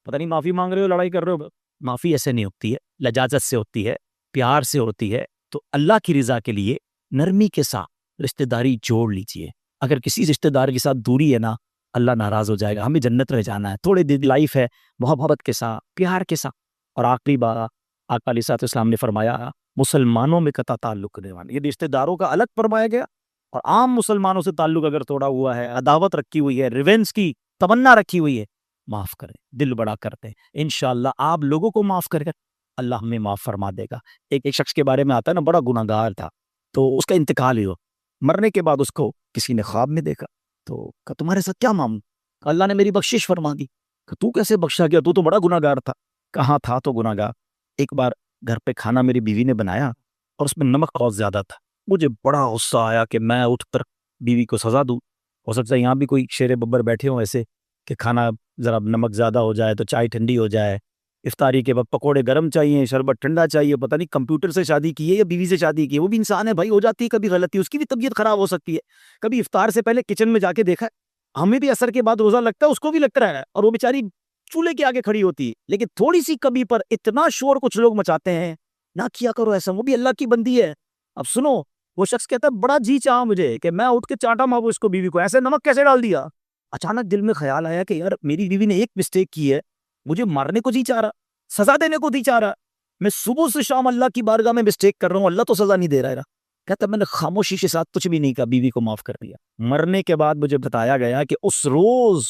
پتہ نہیں معافی مانگ رہے ہو لڑائی کر رہے ہو. معافی ایسے نہیں ہوتی ہے، لجاجت سے ہوتی ہے، پیار سے ہوتی ہے. تو اللہ کی رضا کے لیے نرمی کے ساتھ رشتہ داری جوڑ لیجئے. اگر کسی رشتہ دار کے ساتھ دوری ہے نا اللہ ناراض ہو جائے گا. ہمیں جنت میں جانا ہے، تھوڑی دیر لائف ہے، محبت کے ساتھ، پیار کے ساتھ. اور آخری بات آقا علیہ الصلوۃ والسلام نے فرمایا مسلمانوں میں قطع تعلق دیوانا. یہ رشتہ داروں کا الگ فرمایا گیا، اور عام مسلمانوں سے تعلق اگر توڑا ہوا ہے، عداوت رکھی ہوئی ہے، ریونج کی تمنا رکھی ہوئی ہے، معاف کریں، دل بڑا کرتے ہیں. انشاءاللہ آپ لوگوں کو معاف کر اللہ ہمیں معاف فرما دے گا. ایک شخص کے بارے میں آتا ہے نا بڑا گناہ گار تھا، تو اس کا انتقال ہی ہو. مرنے کے بعد اس کو کسی نے خواب میں دیکھا تو کہا تمہارے ساتھ کیا معاملہ؟ اللہ نے میری بخشش فرما دی. کہ تو کیسے بخشا گیا؟ تو بڑا گناہ گار تھا. کہاں تھا تو گناہ گار. ایک بار گھر پہ کھانا میری بیوی نے بنایا اور اس میں نمک بہت زیادہ تھا. مجھے بڑا غصہ آیا کہ میں اٹھ کر بیوی کو سزا دوں. ہو سکتا ہے یہاں بھی کوئی شیر ببر بیٹھے ہوں ایسے کہ کھانا ذرا نمک زیادہ ہو جائے تو چائے ٹھنڈی ہو جائے، افطاری کے وقت پکوڑے گرم چاہیے، شربت ٹھنڈا چاہیے. پتہ نہیں کمپیوٹر سے شادی کی ہے یا بیوی سے شادی کی ہے، وہ بھی انسان ہے بھائی، ہو جاتی ہے کبھی غلطی، اس کی بھی طبیعت خراب ہو سکتی ہے. کبھی افطار سے پہلے کچن میں جا کے دیکھا ہے، ہمیں بھی اثر کے بعد روزہ لگتا ہے، اس کو بھی لگتا رہا ہے، اور وہ بیچاری چولہے کے آگے کھڑی ہوتی ہے. لیکن تھوڑی سی کبھی پر اتنا شور کچھ لوگ مچاتے ہیں. نہ کیا کرو ایسا، وہ بھی اللہ کی بندی ہے. اب سنو، وہ شخص کہتا ہے بڑا جی چاہا مجھے کہ میں اٹھ کے چاٹا ماروں اس کو، بیوی کو، ایسے نمک کیسے ڈال دیا. اچانک دل میں خیال آیا کہ یار میری بیوی نے ایک مسٹیک کی ہے، مجھے مارنے کو جی چاہ رہا، سزا دینے کو جی چاہ رہا، میں صبح سے شام اللہ کی بارگاہ میں مسٹیک کر رہا ہوں، اللہ تو سزا نہیں دے رہا ہے. کہتا میں نے خاموشی کے ساتھ کچھ بھی نہیں کہا، بیوی کو معاف کر دیا. مرنے کے بعد مجھے بتایا گیا کہ اس روز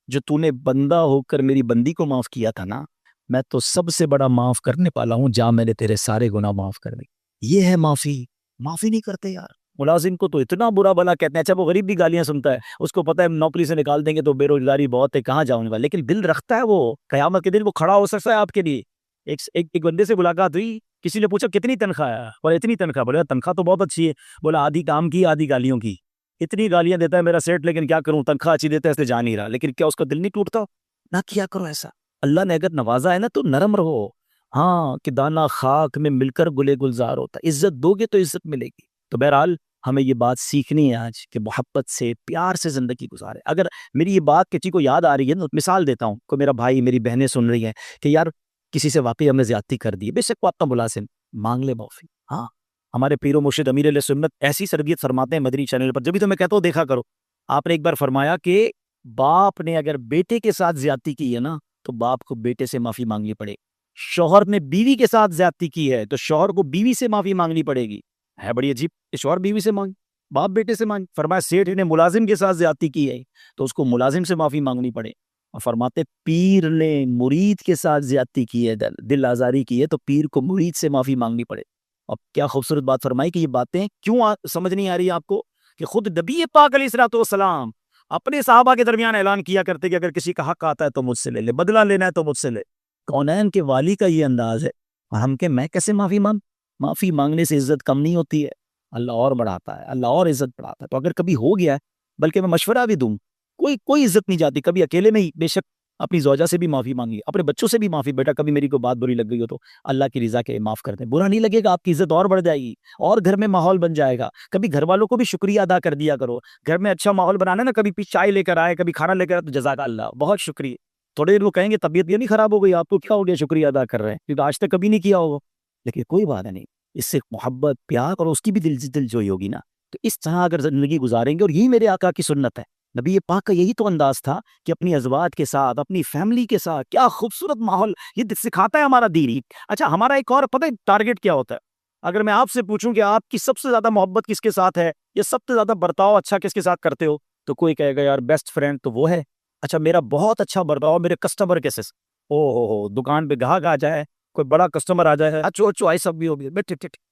جو تو نے بندہ ہو کر میری بندی کو معاف کیا تھا نا، میں تو سب سے بڑا معاف کرنے والا ہوں، جا میں نے تیرے سارے گناہ معاف کر دی. یہ ہے معافی. معافی نہیں کرتے یار. ملازم کو تو اتنا برا بلا کہتے ہیں، اچھا وہ غریب بھی گالیاں سنتا ہے، اس کو پتہ ہے نوکری سے نکال دیں گے تو بے روزگاری بہت ہے، کہاں جاؤں گا، لیکن دل رکھتا ہے وہ. قیامت کے دن وہ کھڑا ہو سکتا ہے آپ کے لیے. ایک بندے سے ملاقات ہوئی، کسی نے پوچھا کتنی تنخواہ ہے، بولے اتنی تنخواہ. بولے تنخواہ تو بہت اچھی ہے. بولا آدھی کام کی آدھی گالیوں کی. اتنی گالیاں دیتا ہے میرا سیٹ، لیکن کیا کروں، تنخواہ اچھی دیتا ہے اس لیے جا نہیں رہا. لیکن کیا اس کا دل نہیں ٹوٹتا؟ نہ کیا کرو ایسا. اللہ نے اگر نوازا ہے نا تو نرم رہو. ہاں کہ دانا خاک میں مل کر گلے گلزار ہوتا ہے، عزت دو گے تو عزت ملے گی. تو بہرحال ہمیں یہ بات سیکھنی ہے آج کہ محبت سے، پیار سے زندگی گزارے. اگر میری یہ بات کسی کو یاد آ رہی ہے نا، مثال دیتا ہوں، کوئی میرا بھائی میری بہنیں سن رہی ہیں کہ یار کسی سے واقعی ہم نے زیادتی کر دی ہے، بے شک وہ آپ کا ملازم، مانگ لے معافی. ہاں ہمارے پیر و مرشد امیر علیہ سنت ایسی تربیت فرماتے ہیں مدنی چینل پر، جبھی تو میں کہتا ہوں دیکھا کرو. آپ نے ایک بار فرمایا کہ باپ نے اگر بیٹے کے ساتھ زیادتی کی ہے نا تو باپ کو بیٹے سے معافی مانگنی پڑے. شوہر نے بیوی کے ساتھ زیادتی کی ہے تو شوہر کو بیوی سے معافی مانگنی پڑے گی. ہے بڑی عجیب، شوہر بیوی سے مانگ، باپ بیٹے سے مانگ. فرمایا سیٹھ نے ملازم کے ساتھ زیادتی کی ہے تو اس کو ملازم سے معافی مانگنی پڑے. اور فرماتے پیر نے مرید کے ساتھ زیادتی کی ہے، دل آزاری کی ہے تو پیر کو مرید سے معافی مانگنی پڑے. اب کیا خوبصورت بات فرمائی کہ یہ باتیں کیوں سمجھ نہیں آ رہی آپ کو کہ خود نبی پاک علیہ الصلوۃ والسلام اپنے صحابہ کے درمیان اعلان کیا کرتے کہ اگر کسی کا حق آتا ہے تو مجھ سے لے لے، بدلہ لینا ہے تو مجھ سے لے. کونین کے والی کا یہ انداز ہے، اور ہم کہ میں کیسے معافی مانگ. معافی مانگنے سے عزت کم نہیں ہوتی ہے، اللہ اور بڑھاتا ہے، اللہ اور عزت بڑھاتا ہے. تو اگر کبھی ہو گیا ہے، بلکہ میں مشورہ بھی دوں، کوئی عزت نہیں جاتی. کبھی اکیلے میں ہی بے شک اپنی زوجہ سے بھی معافی مانگی، اپنے بچوں سے بھی معافی. بیٹا کبھی میری کوئی بات بری لگ گئی ہو تو اللہ کی رضا کے معاف کر دیں، برا نہیں لگے گا، آپ کی عزت اور بڑھ جائے گی اور گھر میں ماحول بن جائے گا. کبھی گھر والوں کو بھی شکریہ ادا کر دیا کرو. گھر میں اچھا ماحول بنانا نا، کبھی چائے لے کر آئے، کبھی کھانا لے کر آئے تو جزاک اللہ، بہت شکریہ. تھوڑے دیر وہ کہیں گے طبیعت یہ نہیں خراب ہو گئی آپ کو، کیا ہو گیا شکریہ ادا کر رہے ہیں، کیونکہ آج تک کبھی نہیں کیا ہوگا. لیکن کوئی بات نہیں، اس سے محبت پیار اور اس کی بھی دل جوئی ہوگی نا. تو اس طرح اگر زندگی گزاریں گے، اور یہی میرے آقا کی سنت ہے، نبی پاک کا یہی تو انداز تھا کہ اپنی ازواج کے ساتھ، اپنی فیملی کے ساتھ کیا خوبصورت ماحول یہ سکھاتا ہے ہمارا دین. اچھا ہمارا ایک اور پتہ ہے ٹارگٹ کیا ہوتا ہے؟ اگر میں آپ سے پوچھوں کہ آپ کی سب سے زیادہ محبت کس کے ساتھ ہے یا سب سے زیادہ برتاؤ اچھا کس کے ساتھ کرتے ہو، تو کوئی کہے گا یار بیسٹ فرینڈ تو وہ ہے. اچھا میرا بہت اچھا برتاؤ میرے کسٹمر کے ساتھ، او دکان پہ گاہک آ جائے، کوئی بڑا کسٹمر آ جائے، اچھو ایسا بھی ہوگی،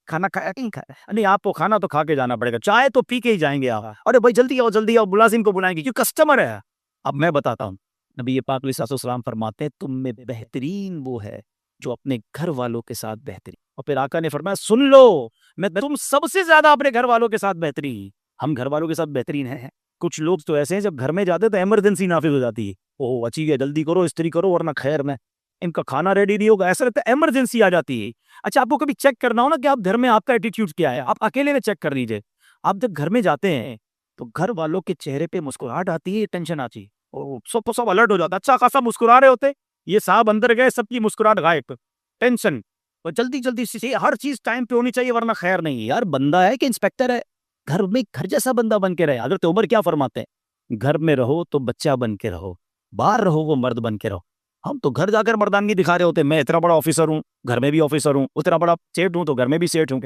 کھانا کھایا نہیں کھایا نہیں، آپ کو کھانا تو کھا کے جانا پڑے گا، چائے تو پی کے ہی جائیں گے. ارے بھائی جلدی آؤ، ملازم کو بلائیں گے کیوں، کسٹمر ہے. اب میں بتاتا ہوں، نبی پاک علیہ الصلوۃ والسلام فرماتے ہیں تم میں بہترین وہ ہے جو اپنے گھر والوں کے ساتھ بہترین. اور پھر آقا نے فرمایا سن لو، میں تم سب سے زیادہ اپنے گھر والوں کے ساتھ بہترین. ہم گھر والوں کے ساتھ بہترین ہیں. کچھ لوگ تو ایسے ہیں جب گھر میں جاتے تو ایمرجنسی نافذ ہو جاتی ہے، اوہ اچھی ہے جلدی کرو استری کرو ورنہ خیر میں ان کا کھانا ریڈی نہیں ہوگا، ایسا لگتا ہے ایمرجنسی آ جاتی ہے. اچھا آپ کو کبھی چیک کرنا ہو نا کہ آپ گھر میں آپ کا ایٹیٹیوڈ کیا ہے، آپ اکیلے میں چیک کر لیجئے. آپ جب گھر میں جاتے ہیں تو گھر والوں کے چہرے پہ مسکراہٹ آتی ہے، ٹینشن آتی ہے، سب الرٹ ہو جاتا ہے، اچھا خاصا مسکرا رہے ہوتے، یہ صاحب اندر گئے سب کی مسکراہٹ غائب، ٹینشن. اور جلدی سے ہر چیز ٹائم پہ ہونی چاہیے ورنہ خیر نہیں. یار بندہ ہے کہ انسپیکٹر ہے، گھر میں گھر جیسا بندہ بن کے رہے. حضرت عمر کیا فرماتے ہیں، گھر میں رہو تو بچہ بن کے رہو، باہر رہو وہ مرد بن کے رہو. ہم تو گھر جا کر مردانگی دکھا رہے ہوتے، میں اتنا بڑا آفیسر ہوں گھر میں بھی آفیسر ہوں، اتنا بڑا سیٹ ہوں تو گھر میں بھی سیٹ ہوں.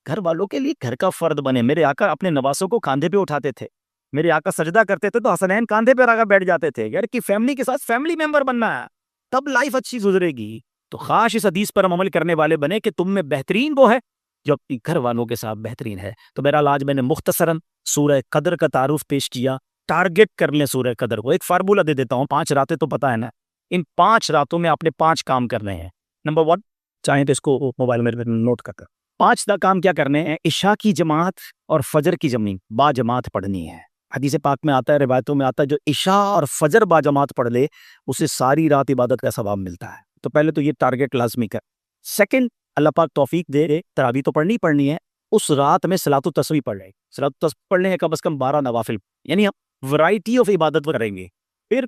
گھر والوں کے لیے گھر کا فرد بنے. میرے آقا اپنے نواسوں کو کاندھے پہ اٹھاتے تھے، میرے آقا سجدہ کرتے تھے تو حسنین کاندھے پہ رکھ بیٹھ جاتے تھے. یار کہ فیملی کے ساتھ فیملی ممبر بننا ہے تب لائف اچھی گزرے گی. تو خاص اس حدیث پر ہم عمل کرنے والے بنے کہ تم میں بہترین وہ ہے جو اپنی گھر والوں کے ساتھ بہترین ہے. تو بہرحال آج میں نے مختصراً سورہ قدر کا تعارف پیش کیا. ٹارگٹ کر لیں سورہ قدر کو. ایک فارمولہ دے دیتا ہوں، 5 راتیں تو پتہ ہے نا، ان 5 راتوں میں آپ نے 5 کام کرنے ہیں. نمبر 1، چاہیں تو اس کو موبائل میں نوٹ کر 5 کام کیا کرنے ہیں. عشاء کی جماعت اور فجر کی جماعت با جماعت پڑھنی ہے. حدیث پاک میں آتا ہے، روایتوں میں آتا ہے، جو عشاء اور فجر با جماعت پڑھ لے اسے ساری رات عبادت کا ثواب ملتا ہے. تو پہلے تو یہ ٹارگٹ لازمی کر. سیکنڈ، اللہ پاک توفیق دے رہے، تراویح تو پڑھنی ہے، اس رات میں صلاۃ التسبیح پڑھ رہے. صلاۃ التسبیح پڑھنے ہیں کم از کم 12 نوافل، یعنی ہم ورائٹی آف عبادت کریں گے. پھر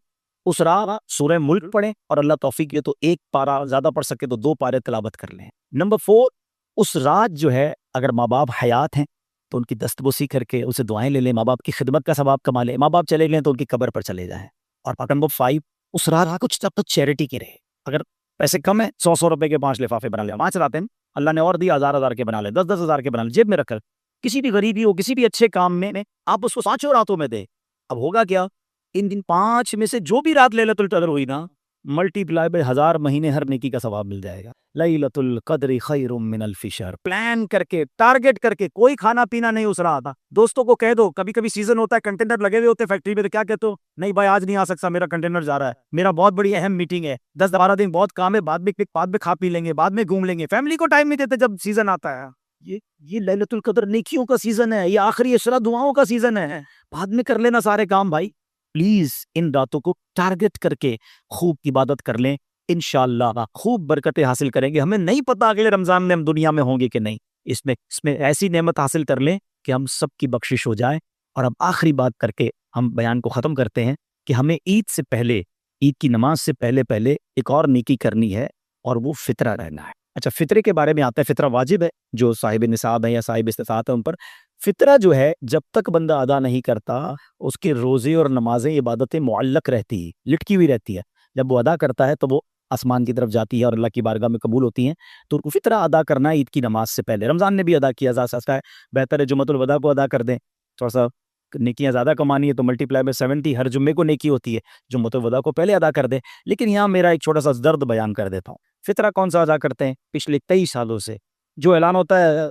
اس رات سورہ ملک پڑھیں، اور اللہ توفیق دے تو ایک پارہ، زیادہ پڑھ سکے تو 2 پارے تلاوت کر لیں. نمبر 4، اس رات جو ہے اگر ماں باپ حیات ہیں تو ان کی دستبوسی کر کے اسے دعائیں لے لیں، ماں باپ کی خدمت کا ثواب کما لیں. ماں باپ چلے گئے تو ان کی قبر پر چلے جائیں. اور نمبر 5، اس رات کچھ تب تک چیریٹی کی رہے. اگر پیسے کم ہیں، 100 روپے کے 5 لفافے بنا لیں. 5 لاتے ہیں، اللہ نے اور دیا 1000 کے بنا لیں، 10 ہزار کے بنا لیں، جیب میں رکھ کر کسی بھی غریبی ہو، کسی بھی اچھے کام میں آپ اس کو 5 راتوں میں دیں. اب ہوگا کیا، ان دن 5 میں سے جو بھی رات لیلۃ القدر ہوئی نا، ملٹی پلائی بائی 1000 مہینے ہر نیکی کا ثواب مل جائے گا. لیلۃ القدر خیر من الف شہر. پلان کر کے، ٹارگٹ کر کے، کوئی کھانا پینا نہیں اس رات. دوستوں کو کہہ دو، کبھی کبھی سیزن ہوتا ہے، کنٹینر لگے ہوئے ہوتے ہیں فیکٹری میں، تو کیا کہتے ہو، نہیں بھائی آج نہیں آ سکتا، میرا کنٹینر جا رہا ہے، میرا بہت بڑی اہم میٹنگ ہے، 10-12 دن بہت کام ہے، بعد میں کھا پی لیں گے، بعد میں گھوم لیں گے. فیملی کو ٹائم نہیں دیتے جب سیزن آتا ہے. یہ لیلۃ القدر نیکیوں کا سیزن ہے، یہ آخری عشرہ دعاؤں کا سیزن ہے. بعد میں کر لینا سارے کام. بھائی پلیز ان راتوں کو ٹارگٹ کر کے خوب عبادت کر لیں، انشاءاللہ خوب برکتیں حاصل کریں گے. ہمیں نہیں پتا اگلے رمضان میں ہم دنیا میں ہوں گے کہ نہیں. اس میں ایسی نعمت حاصل کر لیں کہ ہم سب کی بخشش ہو جائے. اور اب آخری بات کر کے ہم بیان کو ختم کرتے ہیں کہ ہمیں عید سے پہلے، عید کی نماز سے پہلے ایک اور نیکی کرنی ہے، اور وہ فطرہ رہنا ہے. اچھا، فطرے کے بارے میں آتا ہے. فطرہ واجب ہے جو صاحب نصاب ہے یا صاحب استطاعت ہے ان پر. فطرہ جو ہے جب تک بندہ ادا نہیں کرتا، اس کے روزے اور نمازیں، عبادتیں معلق رہتی، لٹکی ہوئی رہتی ہے. جب وہ ادا کرتا ہے تو وہ آسمان کی طرف جاتی ہے اور اللہ کی بارگاہ میں قبول ہوتی ہیں. تو فطرہ ادا کرنا ہے عید کی نماز سے پہلے. رمضان نے بھی ادا کیا جا سکتا ہے، بہتر ہے جمعۃ الوداع کو ادا کر دیں. تھوڑا سا نیکیاں زیادہ کمانی ہے تو ملٹی پلائی میں 70 ہر جمعے کو نیکی ہوتی ہے، جمعۃ الوداع کو پہلے ادا کر دیں. لیکن یہاں میرا ایک چھوٹا سا درد بیان کر دیتا ہوں. فطرہ کون سا ادا کرتے ہیں؟ پچھلے 23 سالوں سے جو اعلان ہوتا ہے